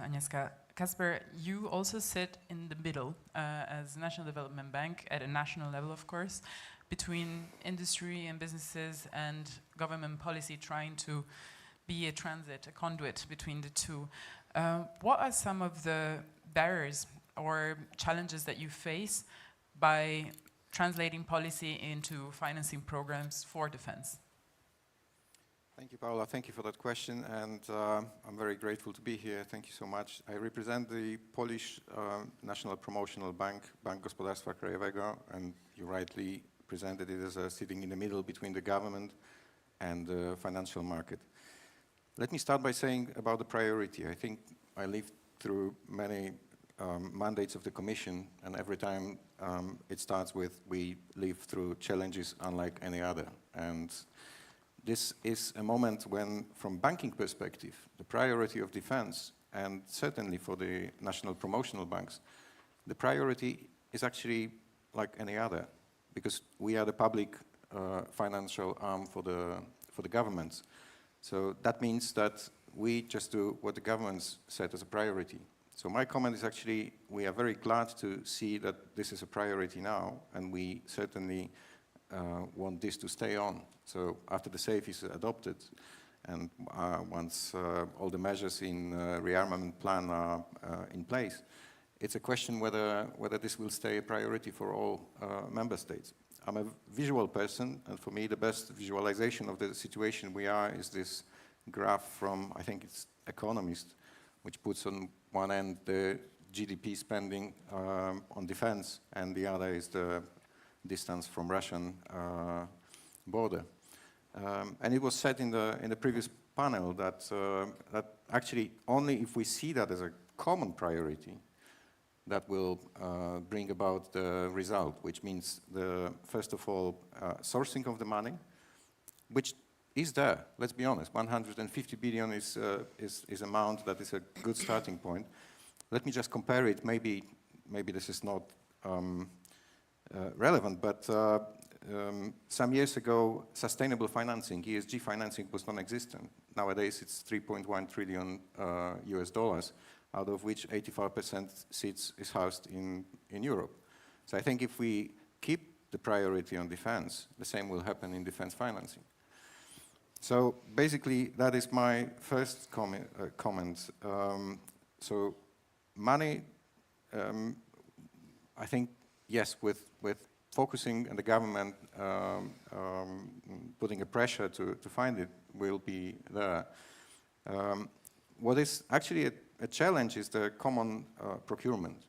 Agnieszka. Kasper, you also sit in the middle as National Development Bank, at a national level, of course, between industry and businesses and government policy, trying to be a transit, a conduit between the two. What are some of the barriers or challenges that you face by translating policy into financing programs for defense? Thank you, Paula. Thank you for that question, and I'm very grateful to be here. Thank you so much. I represent the Polish National Promotional Bank, Bank Gospodarstwa Krajowego, and you rightly presented it as sitting in the middle between the government and the financial market. Let me start by saying about the priority. I think I lived through many mandates of the Commission, and every time it starts with, we live through challenges unlike any other. And this is a moment when, from banking perspective, the priority of defense, and certainly for the national promotional banks, the priority is actually like any other, because we are the public financial arm for the governments. So that means that we just do what the governments set as a priority. So my comment is actually, we are very glad to see that this is a priority now, and we certainly want this to stay on. So after the SAFE is adopted, and once all the measures in rearmament plan are in place, it's a question whether this will stay a priority for all member states. I'm a visual person, and for me the best visualization of the situation we are is this graph from, I think it's Economist, which puts on one end the GDP spending on defense, and the other is the distance from Russian border. And it was said in the previous panel that actually only if we see that as a common priority, that will bring about the result, which means first of all, sourcing of the money, which is there. Let's be honest, 150 billion is amount that is a good starting point. Let me just compare it. Maybe this is not relevant, but some years ago, sustainable financing, ESG financing, was non-existent. Nowadays, it's 3.1 trillion US dollars, out of which 85% is housed in Europe. So I think if we keep the priority on defense, the same will happen in defense financing. So basically, that is my first comment. So money, I think, yes, with focusing and the government putting a pressure to find it will be there. What is actually a challenge is the common procurement.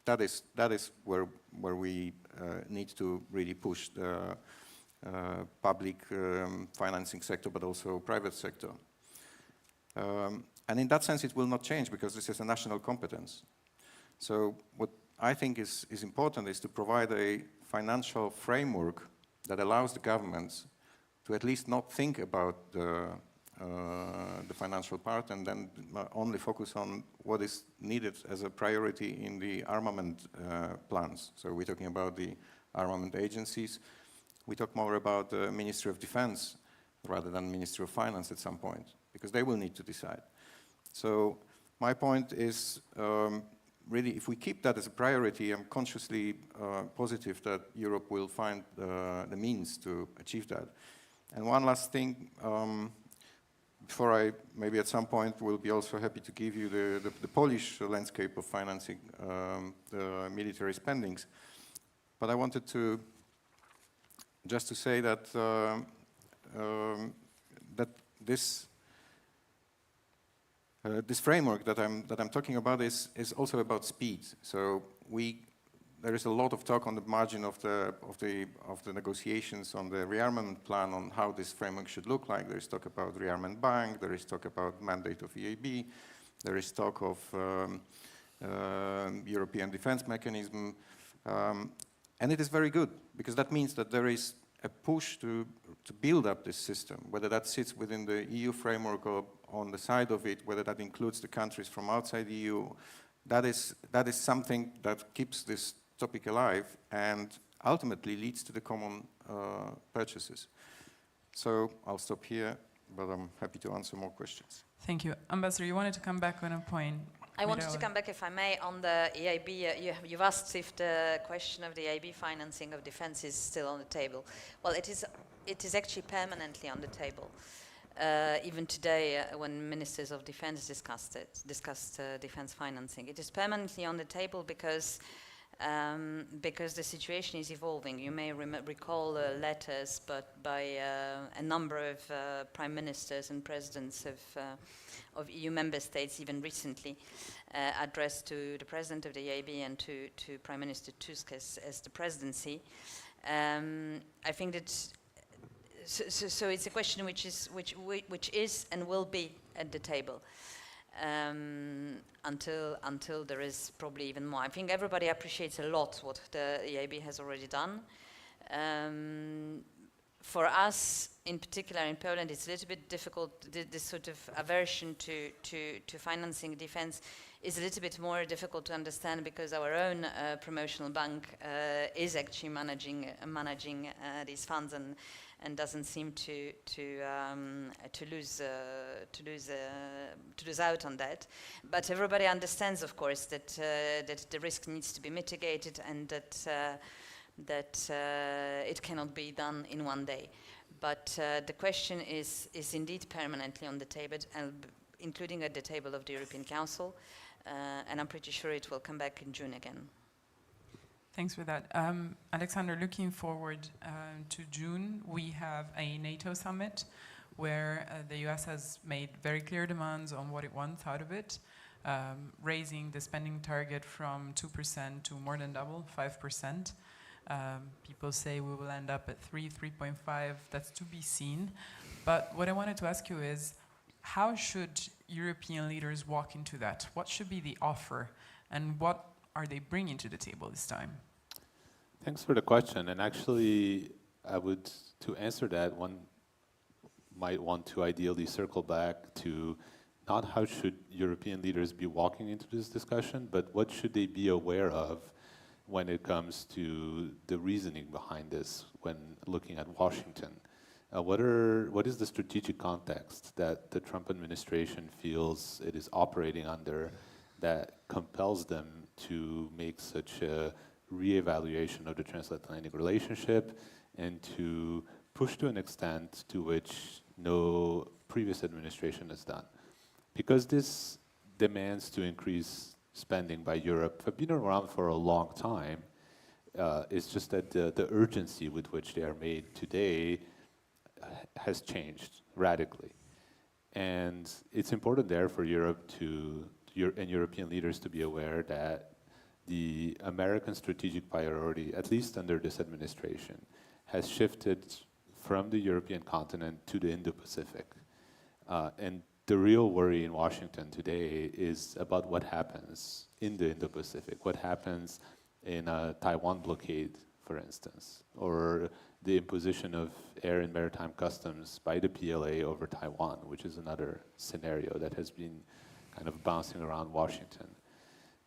That is where we need to really push the public financing sector, but also private sector. And in that sense, it will not change because this is a national competence. So what I think is important is to provide a financial framework that allows the governments to at least not think about the financial part and then only focus on what is needed as a priority in the armament plans. So we're talking about the armament agencies. We talk more about the Ministry of Defense rather than Ministry of Finance at some point, because they will need to decide. So my point is, really, if we keep that as a priority, I'm consciously positive that Europe will find the means to achieve that. And one last thing, before I maybe at some point will be also happy to give you the Polish landscape of financing the military spendings. But I wanted to just to say that that this framework that I'm talking about is also about speed. So there is a lot of talk on the margin of the negotiations on the rearmament plan on how this framework should look like. There is talk about rearmament bank. There is talk about mandate of EIB. There is talk of European defense mechanism, and it is very good because that means that there is a push to build up this system, whether that sits within the EU framework or on the side of it, whether that includes the countries from outside the EU. That is something that keeps this topic alive and ultimately leads to the common purchases. So I'll stop here, but I'm happy to answer more questions. Thank you. Ambassador, you wanted to come back on a point. I wanted to come back, if I may, on the EIB. You've asked if the question of the EIB financing of defense is still on the table. Well, it is actually permanently on the table. Even today, when ministers of defense discussed defense financing, it is permanently on the table because the situation is evolving. You may recall letters, but by a number of prime ministers and presidents of EU member states, even recently, addressed to the president of the EIB and to Prime Minister Tusk as the presidency. I think that so it's a question which is and will be at the table until there is probably even more. I think everybody appreciates a lot what the EIB has already done. For us, in particular in Poland, it's a little bit difficult. This sort of aversion to financing defense is a little bit more difficult to understand because our own promotional bank is actually managing these funds, and doesn't seem to lose out on that. But everybody understands, of course, that the risk needs to be mitigated, and that it cannot be done in one day. But the question is indeed permanently on the table, including at the table of the European Council, and I'm pretty sure it will come back in June again. Thanks for that. Alexander, looking forward to June, we have a NATO summit where the US has made very clear demands on what it wants out of it, raising the spending target from 2% to more than double, 5%. People say we will end up at 3.5, that's to be seen. But what I wanted to ask you is, how should European leaders walk into that? What should be the offer, and what are they bringing to the table this time? Thanks for the question. And actually, to answer that, one might want to ideally circle back to not how should European leaders be walking into this discussion, but what should they be aware of when it comes to the reasoning behind this when looking at Washington. What is the strategic context that the Trump administration feels it is operating under that compels them to make such a reevaluation of the transatlantic relationship and to push to an extent to which no previous administration has done? Because this demands to increase spending by Europe have been around for a long time. It's just that the urgency with which they are made today has changed radically. And it's important there for Europe and European leaders to be aware that the American strategic priority, at least under this administration, has shifted from the European continent to the Indo-Pacific. And the real worry in Washington today is about what happens in the Indo-Pacific, what happens in a Taiwan blockade, for instance, or the imposition of air and maritime customs by the PLA over Taiwan, which is another scenario that has been kind of bouncing around Washington.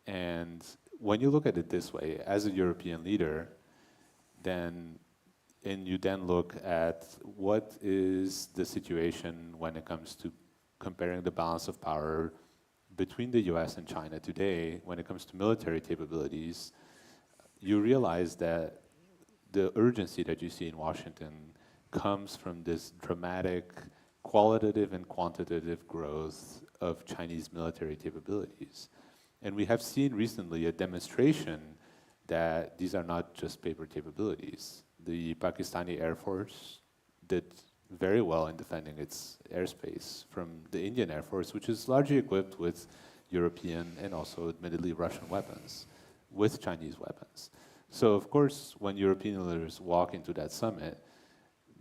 And when you look at it this way, as a European leader, and you then look at what is the situation when it comes to comparing the balance of power between the US and China today, when it comes to military capabilities, you realize that the urgency that you see in Washington comes from this dramatic qualitative and quantitative growth of Chinese military capabilities. And we have seen recently a demonstration that these are not just paper capabilities. The Pakistani Air Force did very well in defending its airspace from the Indian Air Force, which is largely equipped with European and also admittedly Russian weapons, with Chinese weapons. So of course, when European leaders walk into that summit,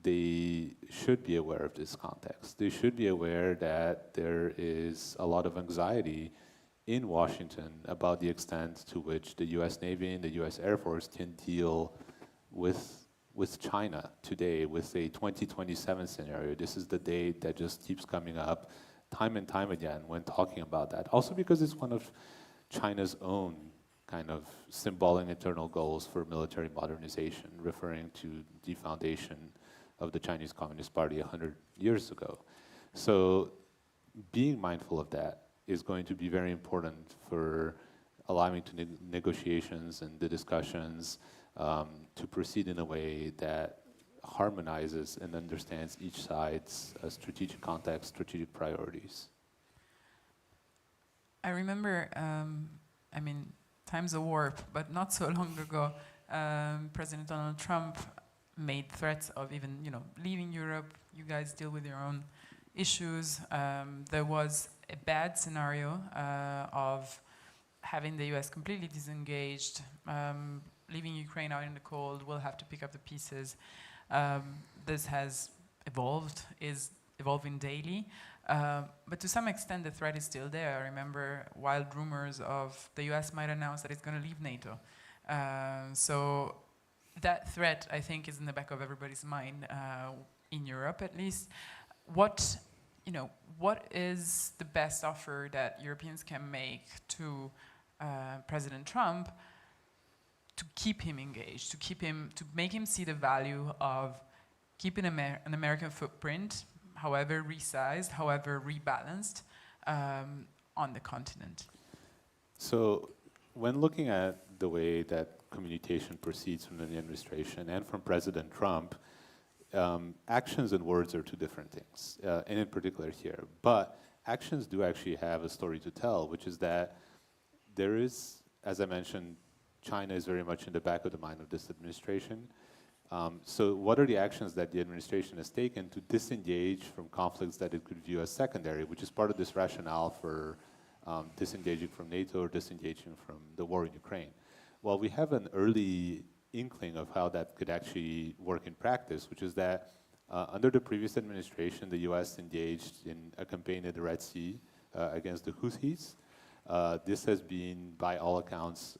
they should be aware of this context. They should be aware that there is a lot of anxiety in Washington about the extent to which the US Navy and the US Air Force can deal with China today, with a 2027 scenario. This is the date that just keeps coming up time and time again when talking about that. Also because it's one of China's own kind of symbolic internal goals for military modernization, referring to the foundation of the Chinese Communist Party 100 years ago. So being mindful of that is going to be very important for allowing to negotiations and the discussions to proceed in a way that harmonizes and understands each side's strategic context, strategic priorities. I remember, I mean, time's a warp, but not so long ago, President Donald Trump made threats of even, leaving Europe. You guys deal with your own issues. There was a bad scenario of having the US completely disengaged, leaving Ukraine out in the cold. We'll have to pick up the pieces. This has evolved, is evolving daily. But to some extent, the threat is still there. I remember wild rumors of the US might announce that it's going to leave NATO. So that threat, I think, is in the back of everybody's mind, in Europe at least. What is the best offer that Europeans can make to President Trump to keep him engaged, to make him see the value of keep an American footprint, however resized, however rebalanced, on the continent? So when looking at the way that communication proceeds from the administration and from President Trump, actions and words are two different things, and in particular here. But actions do actually have a story to tell, which is that there is, as I mentioned, China is very much in the back of the mind of this administration. So what are the actions that the administration has taken to disengage from conflicts that it could view as secondary, which is part of this rationale for disengaging from NATO or disengaging from the war in Ukraine? Well, we have an early inkling of how that could actually work in practice, which is that under the previous administration, the US engaged in a campaign in the Red Sea against the Houthis. This has been, by all accounts,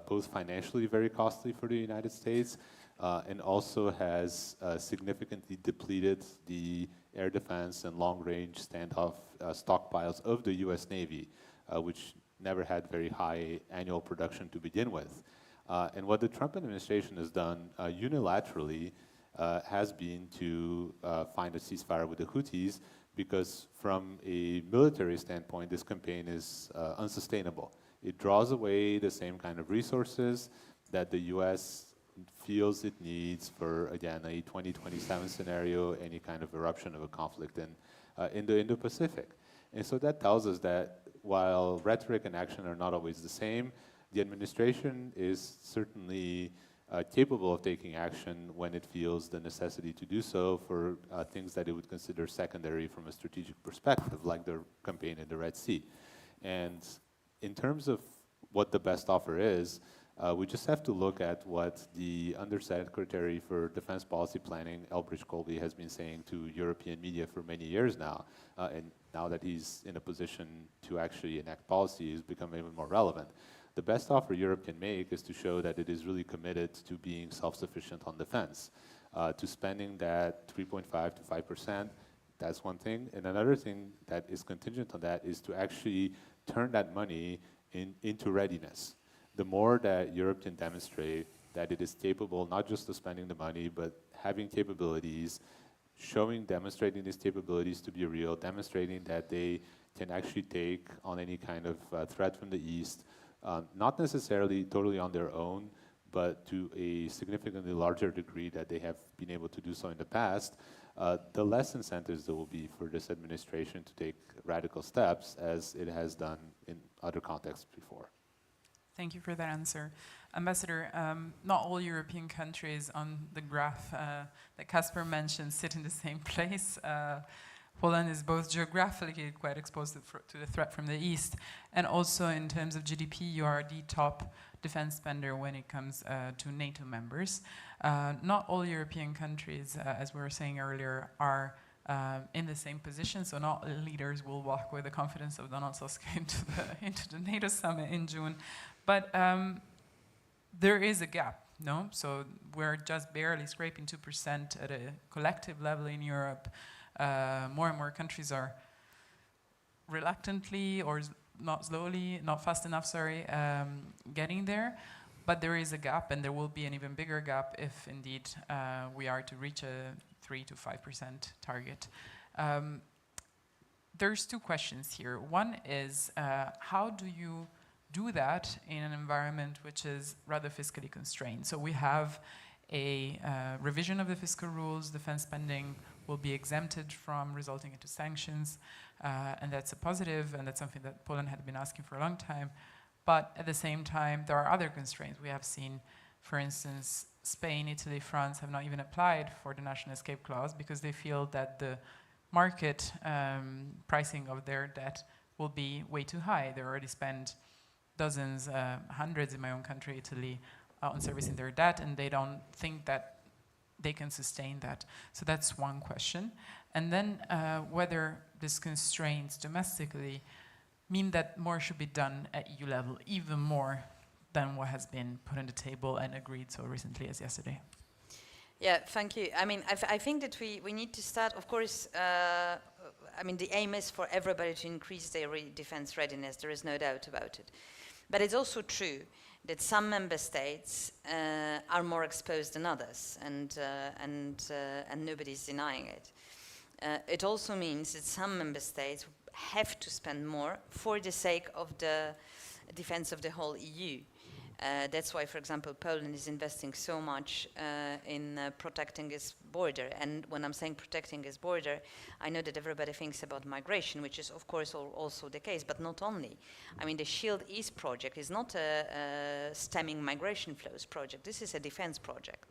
both financially very costly for the United States and also has significantly depleted the air defense and long-range standoff stockpiles of the US Navy, which never had very high annual production to begin with. And what the Trump administration has done unilaterally has been to find a ceasefire with the Houthis, because from a military standpoint, this campaign is unsustainable. It draws away the same kind of resources that the US feels it needs for, again, a 2027 scenario, any kind of eruption of a conflict in the Indo-Pacific. And so that tells us that while rhetoric and action are not always the same, the administration is certainly capable of taking action when it feels the necessity to do so for things that it would consider secondary from a strategic perspective, like the campaign in the Red Sea. And in terms of what the best offer is, we just have to look at what the Undersecretary for Defense Policy Planning, Elbridge Colby, has been saying to European media for many years now. And now that he's in a position to actually enact policy, he's become even more relevant. The best offer Europe can make is to show that it is really committed to being self-sufficient on defense, to spending that 3.5 to 5%. That's one thing. And another thing that is contingent on that is to actually turn that money into readiness. The more that Europe can demonstrate that it is capable not just of spending the money, but having capabilities, demonstrating these capabilities to be real, demonstrating that they can actually take on any kind of threat from the East, not necessarily totally on their own, but to a significantly larger degree that they have been able to do so in the past, the less incentives there will be for this administration to take radical steps, as it has done in other contexts before. Thank you for that answer. Ambassador, not all European countries on the graph that Kasper mentioned sit in the same place. Poland is both geographically quite exposed to the threat from the east, and also in terms of GDP, you are the top defense spender when it comes to NATO members. Not all European countries, as we were saying earlier, are in the same position, so not leaders will walk with the confidence of Donald Tusk into the NATO summit in June. But there is a gap, no? So we're just barely scraping 2% at a collective level in Europe. More and more countries are reluctantly or not fast enough, getting there. But there is a gap, and there will be an even bigger gap if indeed we are to reach a 3 to 5% target. There's two questions here. One is, how do you do that in an environment which is rather fiscally constrained? So we have a revision of the fiscal rules. Defense spending will be exempted from resulting into sanctions, and that's a positive, and that's something that Poland had been asking for a long time. But at the same time, there are other constraints. We have seen, for instance, Spain, Italy, France have not even applied for the national escape clause because they feel that the market pricing of their debt will be way too high. They already spent dozens, hundreds in my own country, Italy, on servicing their debt, and they don't think that they can sustain that. So that's one question. And then whether these constraints domestically mean that more should be done at EU level, even more than what has been put on the table and agreed so recently as yesterday. Yeah, thank you. I mean, I think that we need to start, of course, I mean, the aim is for everybody to increase their defense readiness. There is no doubt about it. But it's also true that some member states are more exposed than others, and nobody's denying it. It also means that some member states have to spend more for the sake of the defense of the whole EU. That's why, for example, Poland is investing so much in protecting its border. And when I'm saying protecting its border, I know that everybody thinks about migration, which is, of course, also the case, but not only. I mean, the Shield East project is not a stemming migration flows project. This is a defense project.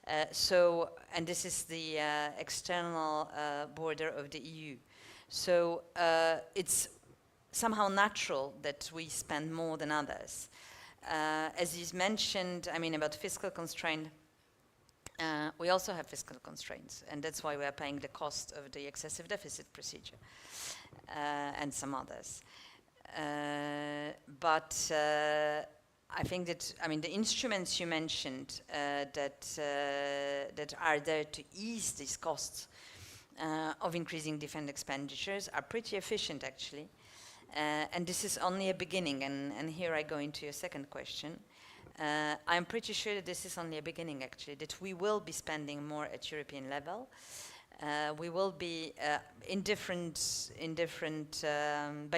And this is the external border of the EU. So it's somehow natural that we spend more than others. As is mentioned, I mean, about fiscal constraint, we also have fiscal constraints, and that's why we are paying the cost of the excessive deficit procedure and some others. But I think that, I mean, the instruments you mentioned that are there to ease these costs of increasing defense expenditures are pretty efficient, actually. And this is only a beginning, and here I go into your second question. I'm pretty sure that this is only a beginning, actually, that we will be spending more at European level. We will be by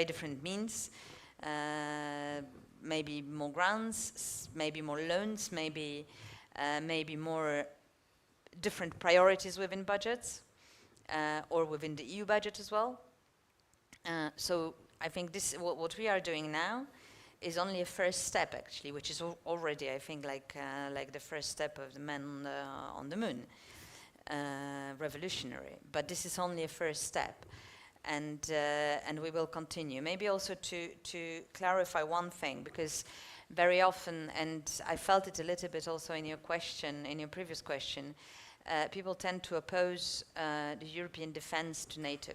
different means, maybe more grants, maybe more loans, maybe more different priorities within budgets, or within the EU budget as well. So I think this, what we are doing now is only a first step, actually, which is already, I think, like the first step of the man on the moon, revolutionary. But this is only a first step, and we will continue. Maybe also to clarify one thing, because very often, and I felt it a little bit also in your question, in your previous question, people tend to oppose the European defense to NATO.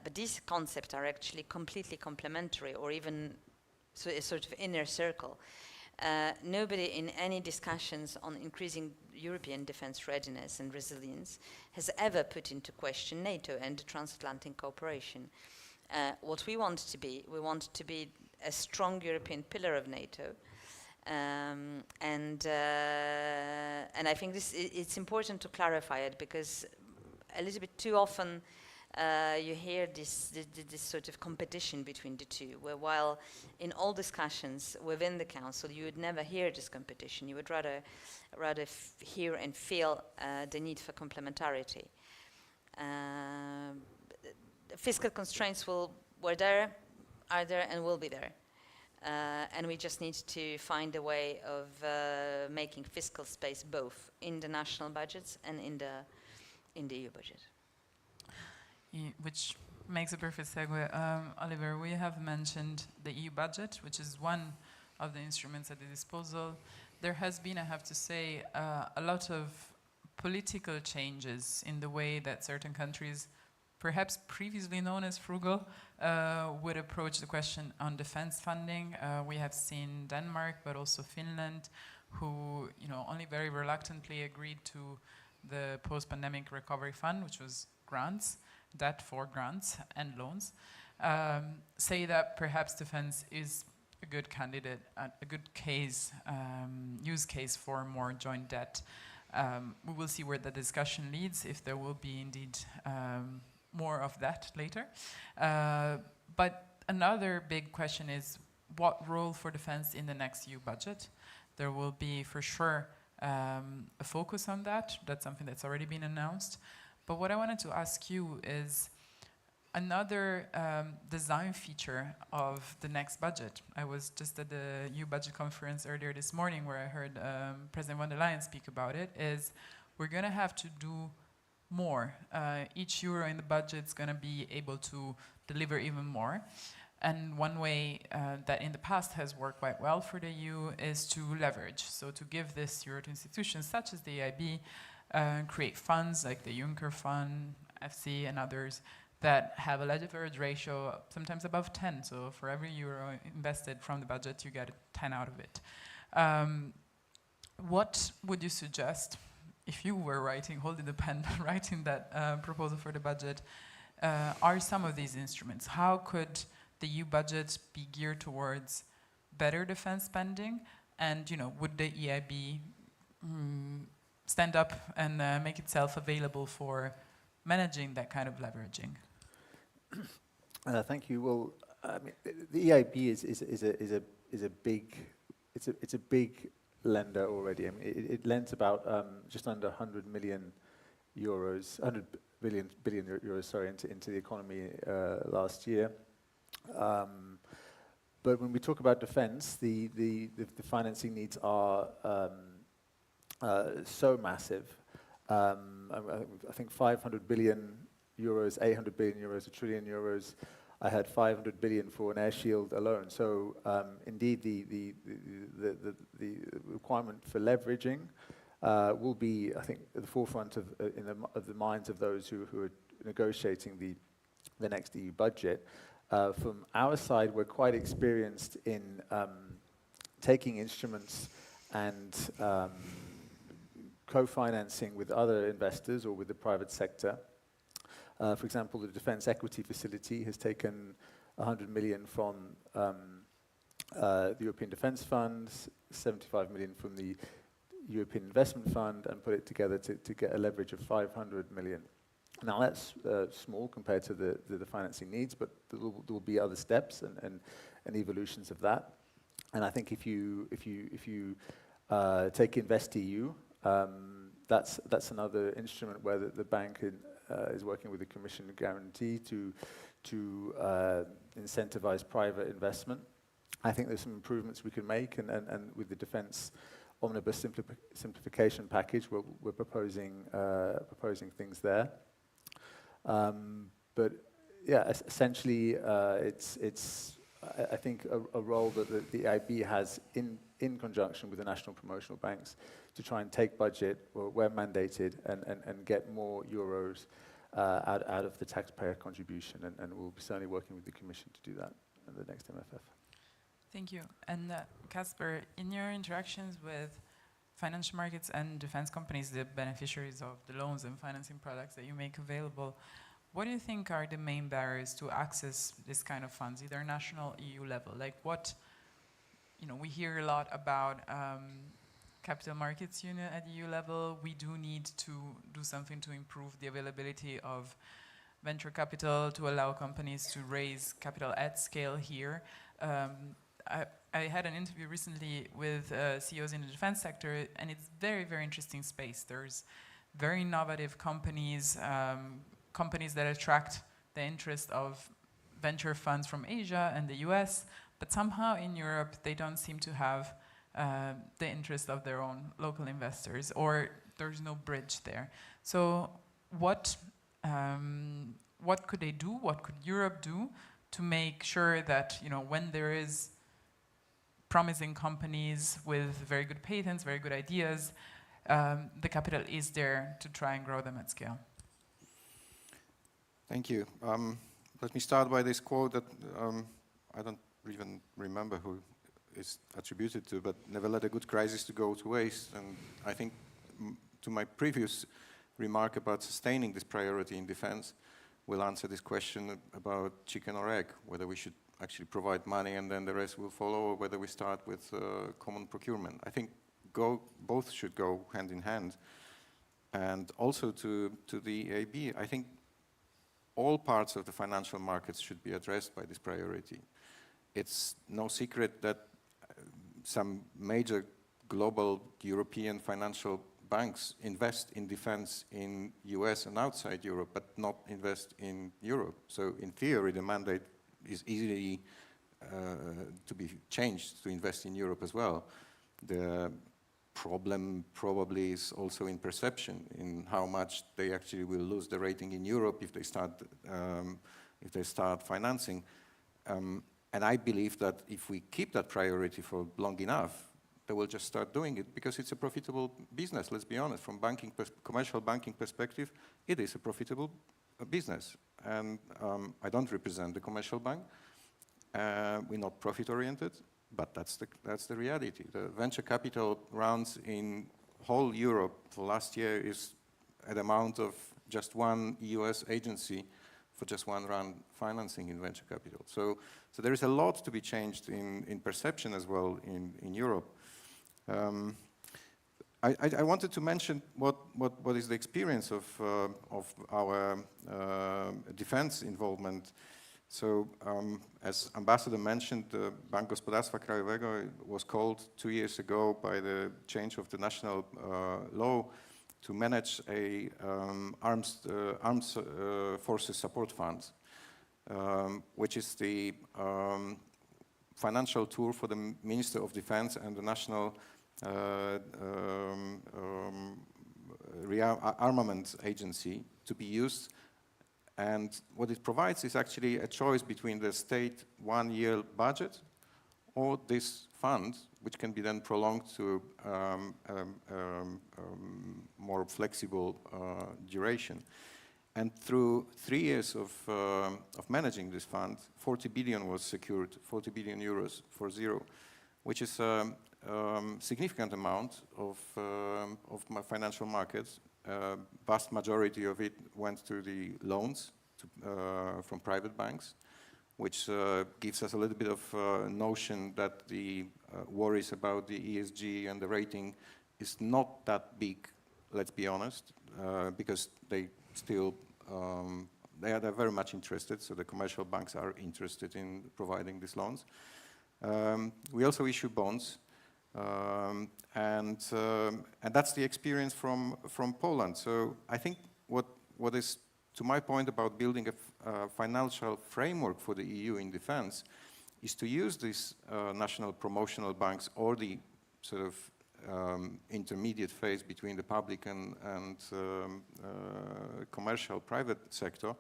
But these concepts are actually completely complementary, or even a sort of inner circle. Nobody in any discussions on increasing European defense readiness and resilience has ever put into question NATO and the transatlantic cooperation. What we want to be a strong European pillar of NATO. And I think it's important to clarify it, because a little bit too often you hear this sort of competition between the two, where while in all discussions within the Council you would never hear this competition, you would rather hear and feel the need for complementarity. Fiscal constraints are there, and will be there. And we just need to find a way of making fiscal space both in the national budgets and in the EU budget. Which makes a perfect segue. Oliver, we have mentioned the EU budget, which is one of the instruments at the disposal. There has been, I have to say, a lot of political changes in the way that certain countries, perhaps previously known as frugal, would approach the question on defense funding. We have seen Denmark, but also Finland, who only very reluctantly agreed to the post-pandemic recovery fund, which was grants, debt for grants and loans, say that perhaps defense is a good candidate, a good case, use case for more joint debt. We will see where the discussion leads, if there will be indeed more of that later. But another big question is what role for defense in the next EU budget? There will be for sure a focus on that. That's something that's already been announced. But what I wanted to ask you is another design feature of the next budget. I was just at the EU budget conference earlier this morning where I heard President von der Leyen speak about it, is we're going to have to do more. Each euro in the budget is going to be able to deliver even more. And one way that in the past has worked quite well for the EU is to leverage. So to give this euro to institutions such as the EIB, create funds like the Juncker Fund, FC and others that have a leverage ratio sometimes above 10. So for every euro invested from the budget, you get 10 out of it. What would you suggest if you were holding the pen, writing that proposal for the budget? Are some of these instruments? How could the EU budget be geared towards better defense spending? And would the EIB stand up and make itself available for managing that kind of leveraging? Thank you. Well, I mean, the EIB is a big lender already. I mean, it lends about just under 100 million euros, 100 billion euros, sorry, into the economy last year. But when we talk about defense, the financing needs are so massive. I think 500 billion euros, 800 billion euros, 1 trillion euros. I had 500 billion for an air shield alone. So indeed, the requirement for leveraging will be, I think, at the forefront of the minds of those who are negotiating the next EU budget. From our side, we're quite experienced in taking instruments and co-financing with other investors or with the private sector. For example, the Defence Equity Facility has taken 100 million from the European Defence Fund, 75 million from the European Investment Fund, and put it together to get a leverage of 500 million. Now that's small compared to the financing needs, but there will be other steps and evolutions of that. And I think if you take InvestEU, that's another instrument where the bank is working with the Commission guarantee to incentivize private investment. I think there's some improvements we can make, and with the defence omnibus simplification package, we're proposing things there. But yeah, essentially, it's I think a role that the EIB has in conjunction with the national promotional banks to try and take budget where mandated and get more euros out of the taxpayer contribution, and we'll be certainly working with the Commission to do that in the next MFF. Thank you. And Casper, in your interactions with financial markets and defense companies, the beneficiaries of the loans and financing products that you make available, what do you think are the main barriers to access this kind of funds, either national, EU level? Like what, we hear a lot about capital markets union at EU level. We do need to do something to improve the availability of venture capital to allow companies to raise capital at scale here. I had an interview recently with CEOs in the defense sector, and it's very, very interesting space. There's very innovative companies, companies that attract the interest of venture funds from Asia and the US, but somehow in Europe they don't seem to have the interest of their own local investors, or there's no bridge there. So what could they do? What could Europe do to make sure that when there is promising companies with very good patents, very good ideas, the capital is there to try and grow them at scale? Thank you. Let me start by this quote that I don't even remember who is attributed to, but never let a good crisis to go to waste. And I think to my previous remark about sustaining this priority in defense will answer this question about chicken or egg, whether we should actually provide money and then the rest will follow, or whether we start with common procurement. I think both should go hand in hand. And also to the EIB, I think all parts of the financial markets should be addressed by this priority. It's no secret that some major global European financial banks invest in defense in US and outside Europe, but not invest in Europe. So in theory, the mandate is easily to be changed to invest in Europe as well. The problem probably is also in perception, in how much they actually will lose the rating in Europe if they start financing. And I believe that if we keep that priority for long enough, they will just start doing it because it's a profitable business. Let's be honest, from commercial banking perspective, it is a profitable business. And I don't represent the commercial bank. We're not profit-oriented, but that's the reality. The venture capital rounds in whole Europe for last year is an amount of just one US agency for just one round financing in venture capital. So there is a lot to be changed in perception as well in Europe. I wanted to mention what is the experience of our defense involvement. So as Ambassador mentioned, the Bank Gospodarstwa Krajowego was called 2 years ago by the change of the national law to manage a arms forces support fund, which is the financial tool for the Minister of Defense and the National Armament Agency to be used. And what it provides is actually a choice between the state one-year budget or this fund, which can be then prolonged to more flexible duration. And through 3 years of managing this fund, 40 billion was secured, 40 billion euros for zero, which is a significant amount of my financial markets. Vast majority of it went to the loans from private banks, which gives us a little bit of notion that the worries about the ESG and the rating is not that big, let's be honest, because they still, they're very much interested, so the commercial banks are interested in providing these loans. We also issue bonds. And that's the experience from Poland. So I think what is, to my point about building a financial framework for the EU in defense, is to use these national promotional banks or the sort of intermediate phase between the public and commercial private sector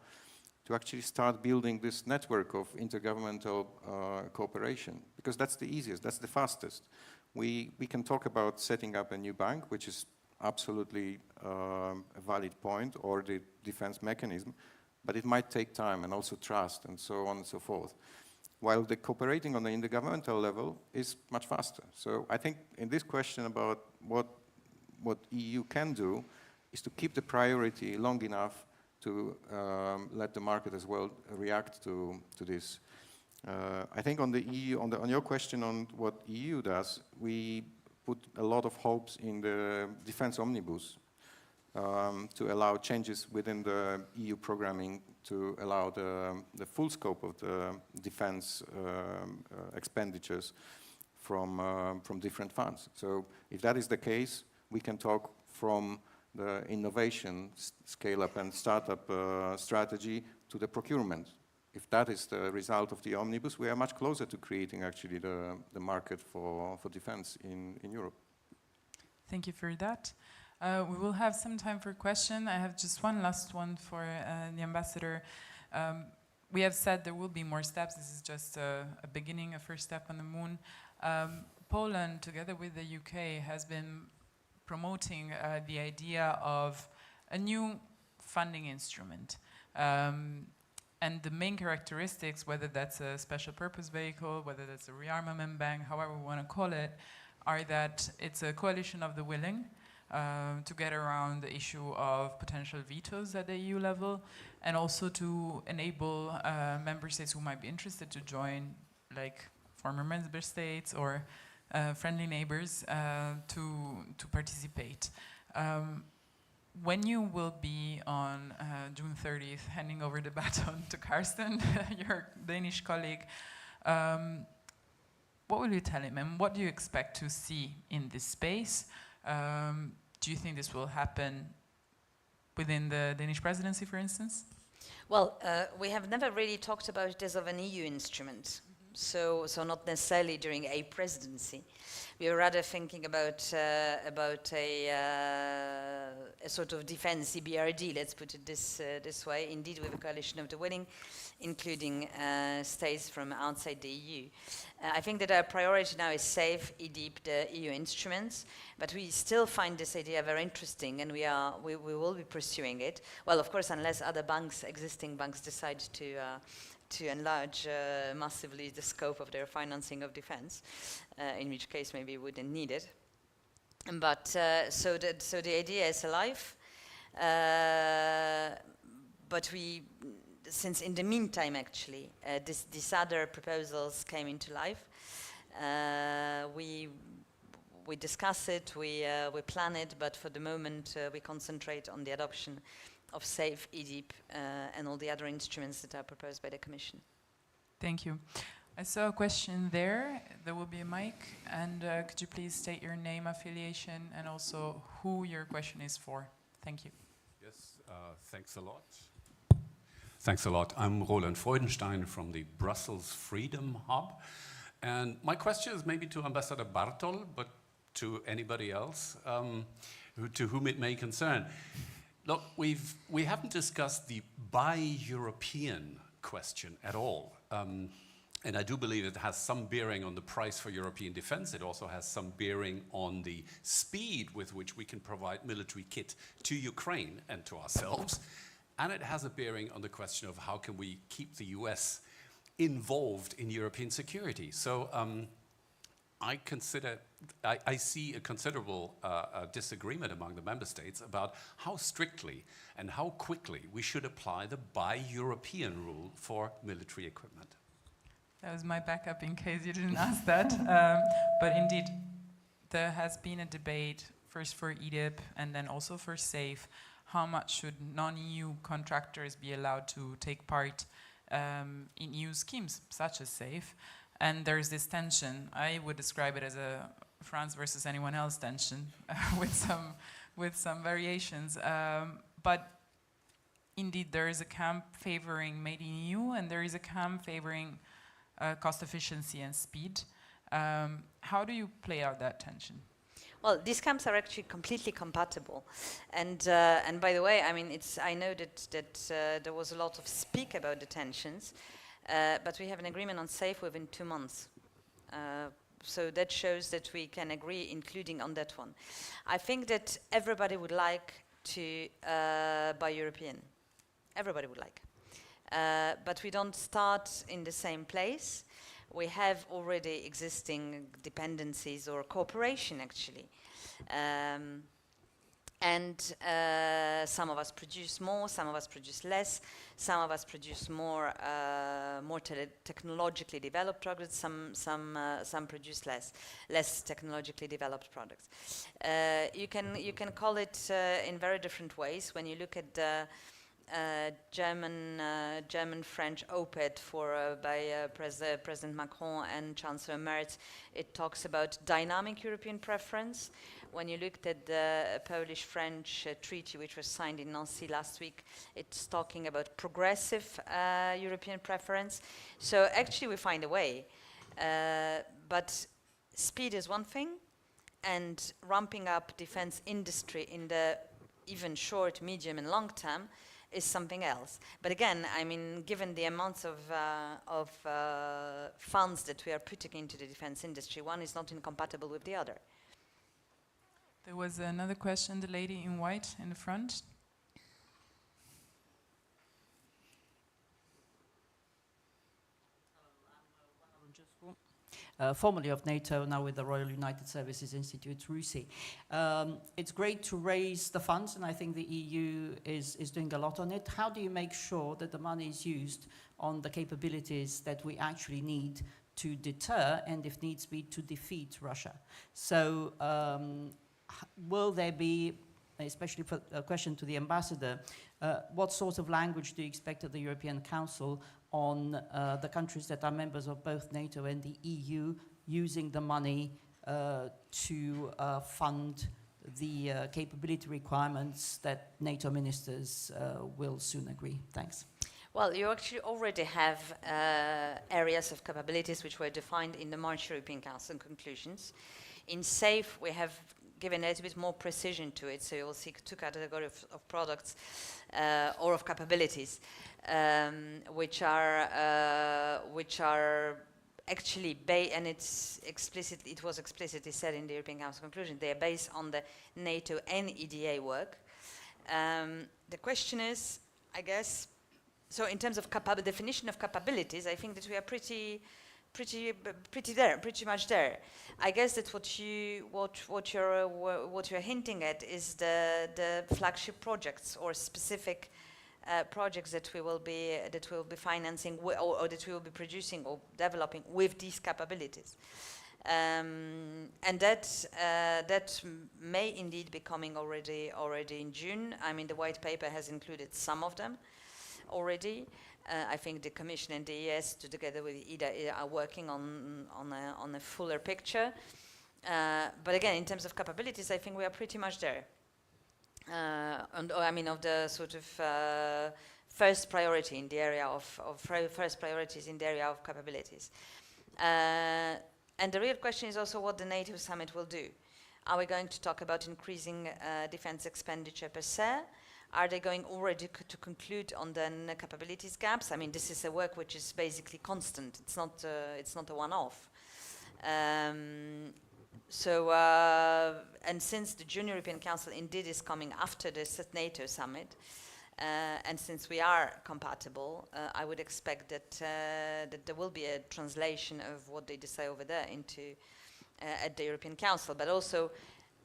to actually start building this network of intergovernmental cooperation, because that's the easiest, that's the fastest. We can talk about setting up a new bank, which is absolutely a valid point, or the defense mechanism, but it might take time and also trust and so on and so forth. While the cooperating on the intergovernmental level is much faster. So I think in this question about what EU can do is to keep the priority long enough to let the market as well react to this. I think on the EU, on your question on what EU does, we put a lot of hopes in the defense omnibus to allow changes within the EU programming to allow the full scope of the defense expenditures from different funds. So if that is the case, we can talk from the innovation, scale-up and startup strategy to the procurement. If that is the result of the omnibus, we are much closer to creating actually the market for defense in Europe. Thank you for that. We will have some time for questions. I have just one last one for the ambassador. We have said there will be more steps. This is just a beginning, a first step on the moon. Poland, together with the UK, has been promoting the idea of a new funding instrument. And the main characteristics, whether that's a special purpose vehicle, whether that's a rearmament bank, however we want to call it, are that it's a coalition of the willing to get around the issue of potential vetoes at the EU level, and also to enable member states who might be interested to join, like former member states or friendly neighbors, to participate. When you will be on June 30th handing over the baton to Karsten, your Danish colleague, what will you tell him, and what do you expect to see in this space? Do you think this will happen within the Danish presidency, for instance? Well, we have never really talked about this of an EU instrument. So not necessarily during a presidency. We were rather thinking about a sort of defense EBRD, let's put it this way, indeed with a coalition of the willing, including states from outside the EU. I think that our priority now is SAFE, EDIP, the EU instruments, but we still find this idea very interesting, and we will be pursuing it. Well, of course, unless other banks, existing banks, decide to enlarge massively the scope of their financing of defense, in which case maybe we wouldn't need it. But so the idea is alive, but since in the meantime, actually, these other proposals came into life, we discuss it, we plan it, but for the moment we concentrate on the adoption of SAFE, EDIP, and all the other instruments that are proposed by the Commission. Thank you. I saw a question there. There will be a mic, and could you please state your name, affiliation, and also who your question is for? Thank you. Yes, thanks a lot. Thanks a lot. I'm Roland Freudenstein from the Brussels Freedom Hub. And my question is maybe to Ambassador Bartol, but to anybody else to whom it may concern. Look, we haven't discussed the buy European question at all. And I do believe it has some bearing on the price for European defense. It also has some bearing on the speed with which we can provide military kit to Ukraine and to ourselves. And it has a bearing on the question of how can we keep the US involved in European security. So I see a considerable disagreement among the member states about how strictly and how quickly we should apply the buy European rule for military equipment. That was my backup in case you didn't ask that. But indeed, there has been a debate, first for EDIP and then also for SAFE, how much should non-EU contractors be allowed to take part in EU schemes, such as SAFE. And there's this tension. I would describe it as a France versus anyone else tension with some variations. But indeed, there is a camp favoring made in EU, and there is a camp favoring cost efficiency and speed. How do you play out that tension? Well, these camps are actually completely compatible, and by the way, I mean, I know that there was a lot of speak about the tensions, but we have an agreement on SAFE within 2 months. So that shows that we can agree, including on that one. I think that everybody would like to buy European. Everybody would like. But we don't start in the same place. We have already existing dependencies or cooperation, actually. And some of us produce more, some of us produce less, some of us produce more technologically developed products, some produce less technologically developed products. You can call it in very different ways. When you look at the German-French OPED by President Macron and Chancellor Merz, it talks about dynamic European preference. When you looked at the Polish-French treaty, which was signed in Nancy last week, it's talking about progressive European preference. So actually we find a way, but speed is one thing, and ramping up defense industry in the even short, medium, and long term is something else. But again, I mean, given the amounts of funds that we are putting into the defense industry, one is not incompatible with the other. There was another question, the lady in white in the front. Formerly of NATO, now with the Royal United Services Institute, RUSI. It's great to raise the funds, and I think the EU is doing a lot on it. How do you make sure that the money is used on the capabilities that we actually need to deter, and if needs be, to defeat Russia? So will there be, especially for a question to the ambassador, what sort of language do you expect at the European Council on the countries that are members of both NATO and the EU using the money to fund the capability requirements that NATO ministers will soon agree? Thanks. Well, you actually already have areas of capabilities which were defined in the March European Council conclusions. In SAFE, we have given a little bit more precision to it, so you will see 2 categories of products or of capabilities, which are actually and it was explicitly said in the European Council conclusion, they are based on the NATO and EDA work. The question is, I guess, so in terms of definition of capabilities, I think that we are pretty much there. I guess that what you're hinting at is the flagship projects or specific projects that we will be financing or that we will be producing or developing with these capabilities. And that may indeed be coming already in June. I mean, the white paper has included some of them already. I think the Commission and the ES, together with IDA, are working on a fuller picture. But again, in terms of capabilities, I think we are pretty much there. I mean, of the sort of first priority in the area of first priorities in the area of capabilities. And the real question is also what the NATO summit will do. Are we going to talk about increasing defense expenditure per se? Are they going already to conclude on the capabilities gaps? I mean, this is a work which is basically constant. It's not a one-off. And since the June European Council indeed is coming after the NATO summit, and since we are compatible, I would expect that there will be a translation of what they decide over there into at the European Council. But also,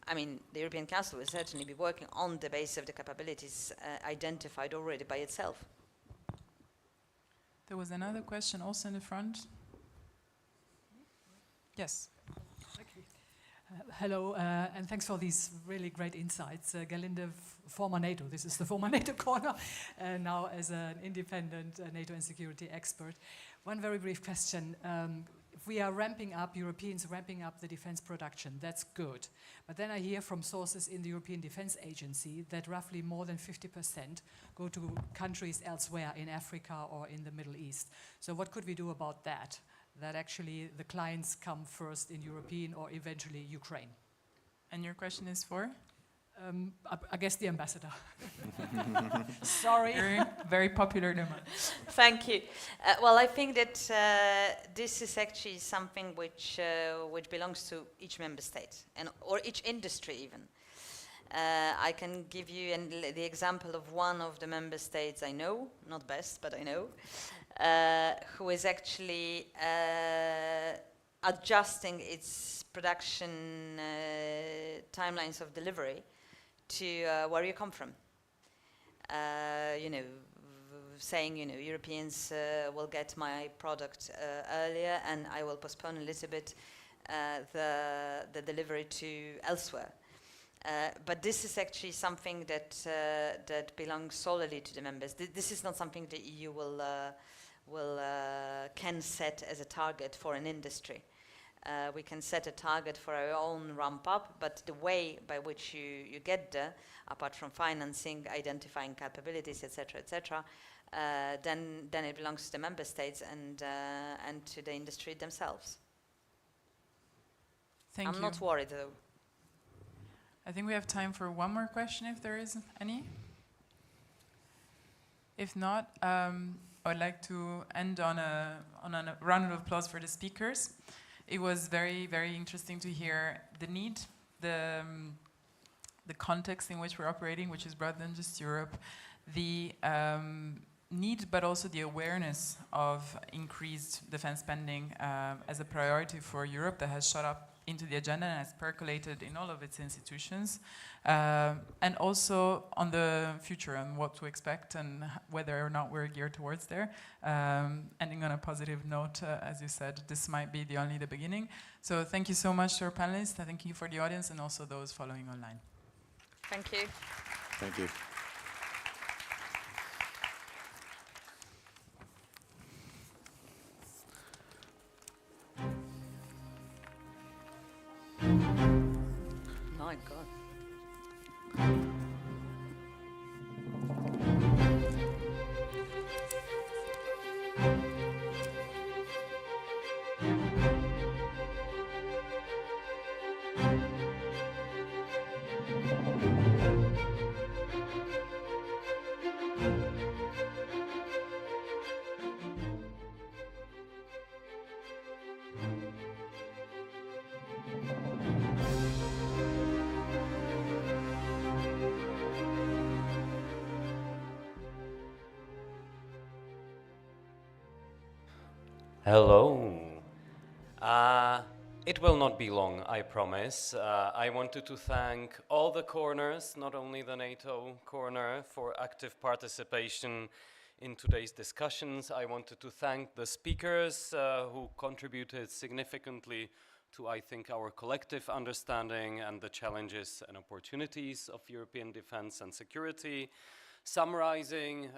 I mean, the European Council will certainly be working on the basis of the capabilities identified already by itself. There was another question also in the front. Yes. Hello, and thanks for these really great insights. Gerlinde, former NATO, this is the former NATO corner, now as an independent NATO and security expert. One very brief question. If we are ramping up, Europeans ramping up the defense production, that's good. But then I hear from sources in the European Defense Agency that roughly more than 50% go to countries elsewhere in Africa or in the Middle East. So what could we do about that? That actually the clients come first in European or eventually Ukraine. And your question is for? I guess the ambassador. Sorry. Very popular demand. Thank you. Well, I think that this is actually something which belongs to each member state or each industry even. I can give you the example of one of the member states I know, not best, but I know, who is actually adjusting its production timelines of delivery to where you come from. Saying, Europeans will get my product earlier and I will postpone a little bit the delivery to elsewhere. But this is actually something that belongs solely to the members. This is not something the EU can set as a target for an industry. We can set a target for our own ramp up, but the way by which you get there, apart from financing, identifying capabilities, etc., then it belongs to the member states and to the industry themselves. Thank you. I'm not worried though. I think we have time for one more question if there is any. If not, I'd like to end on a round of applause for the speakers. It was very, very interesting to hear the need, the context in which we're operating, which is broader than just Europe, the need, but also the awareness of increased defense spending as a priority for Europe that has shot up into the agenda and has percolated in all of its institutions, and also on the future and what to expect and whether or not we're geared towards there. Ending on a positive note, as you said, this might be only the beginning. So thank you so much to our panelists, and thank you for the audience and also those following online. Thank you. Thank you. My God. Hello. It will not be long, I promise. I wanted to thank all the corners, not only the NATO corner, for active participation in today's discussions. I wanted to thank the speakers who contributed significantly to, I think, our collective understanding and the challenges and opportunities of European defense and security. Summarizing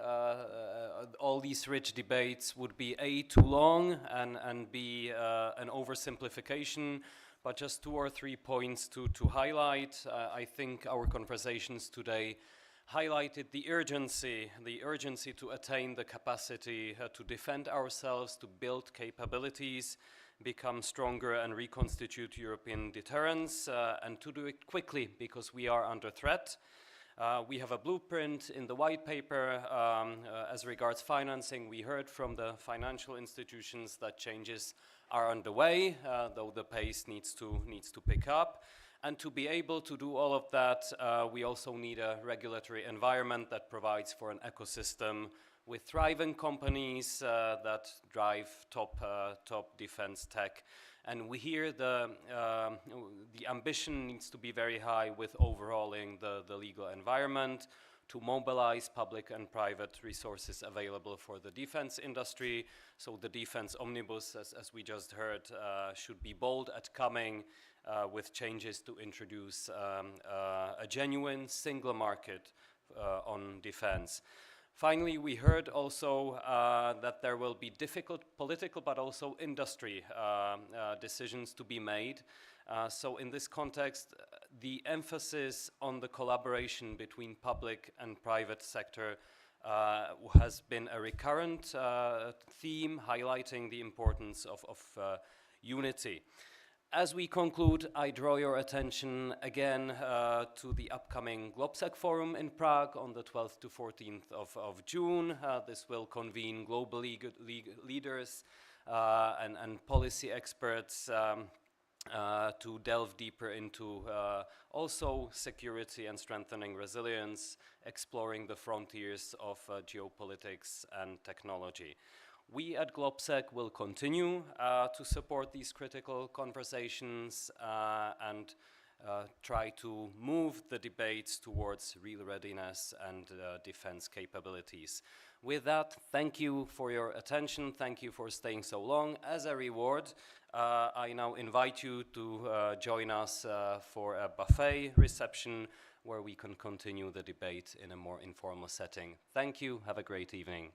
all these rich debates would be A, too long, and B, an oversimplification, but just 2 or 3 points to highlight. I think our conversations today highlighted the urgency to attain the capacity to defend ourselves, to build capabilities, become stronger and reconstitute European deterrence, and to do it quickly because we are under threat. We have a blueprint in the white paper. As regards financing, we heard from the financial institutions that changes are underway, though the pace needs to pick up. And to be able to do all of that, we also need a regulatory environment that provides for an ecosystem with thriving companies that drive top defense tech. And we hear the ambition needs to be very high with overhauling the legal environment to mobilize public and private resources available for the defense industry. So the defense omnibus, as we just heard, should be bold at coming with changes to introduce a genuine single market on defense. Finally, we heard also that there will be difficult political but also industry decisions to be made. So in this context, the emphasis on the collaboration between public and private sector has been a recurrent theme, highlighting the importance of unity. As we conclude, I draw your attention again to the upcoming GlobSec Forum in Prague on the 12th to 14th of June. This will convene global leaders and policy experts to delve deeper into also security and strengthening resilience, exploring the frontiers of geopolitics and technology. We at GlobSec will continue to support these critical conversations and try to move the debates towards real readiness and defense capabilities. With that, thank you for your attention. Thank you for staying so long. As a reward, I now invite you to join us for a buffet reception where we can continue the debate in a more informal setting. Thank you. Have a great evening.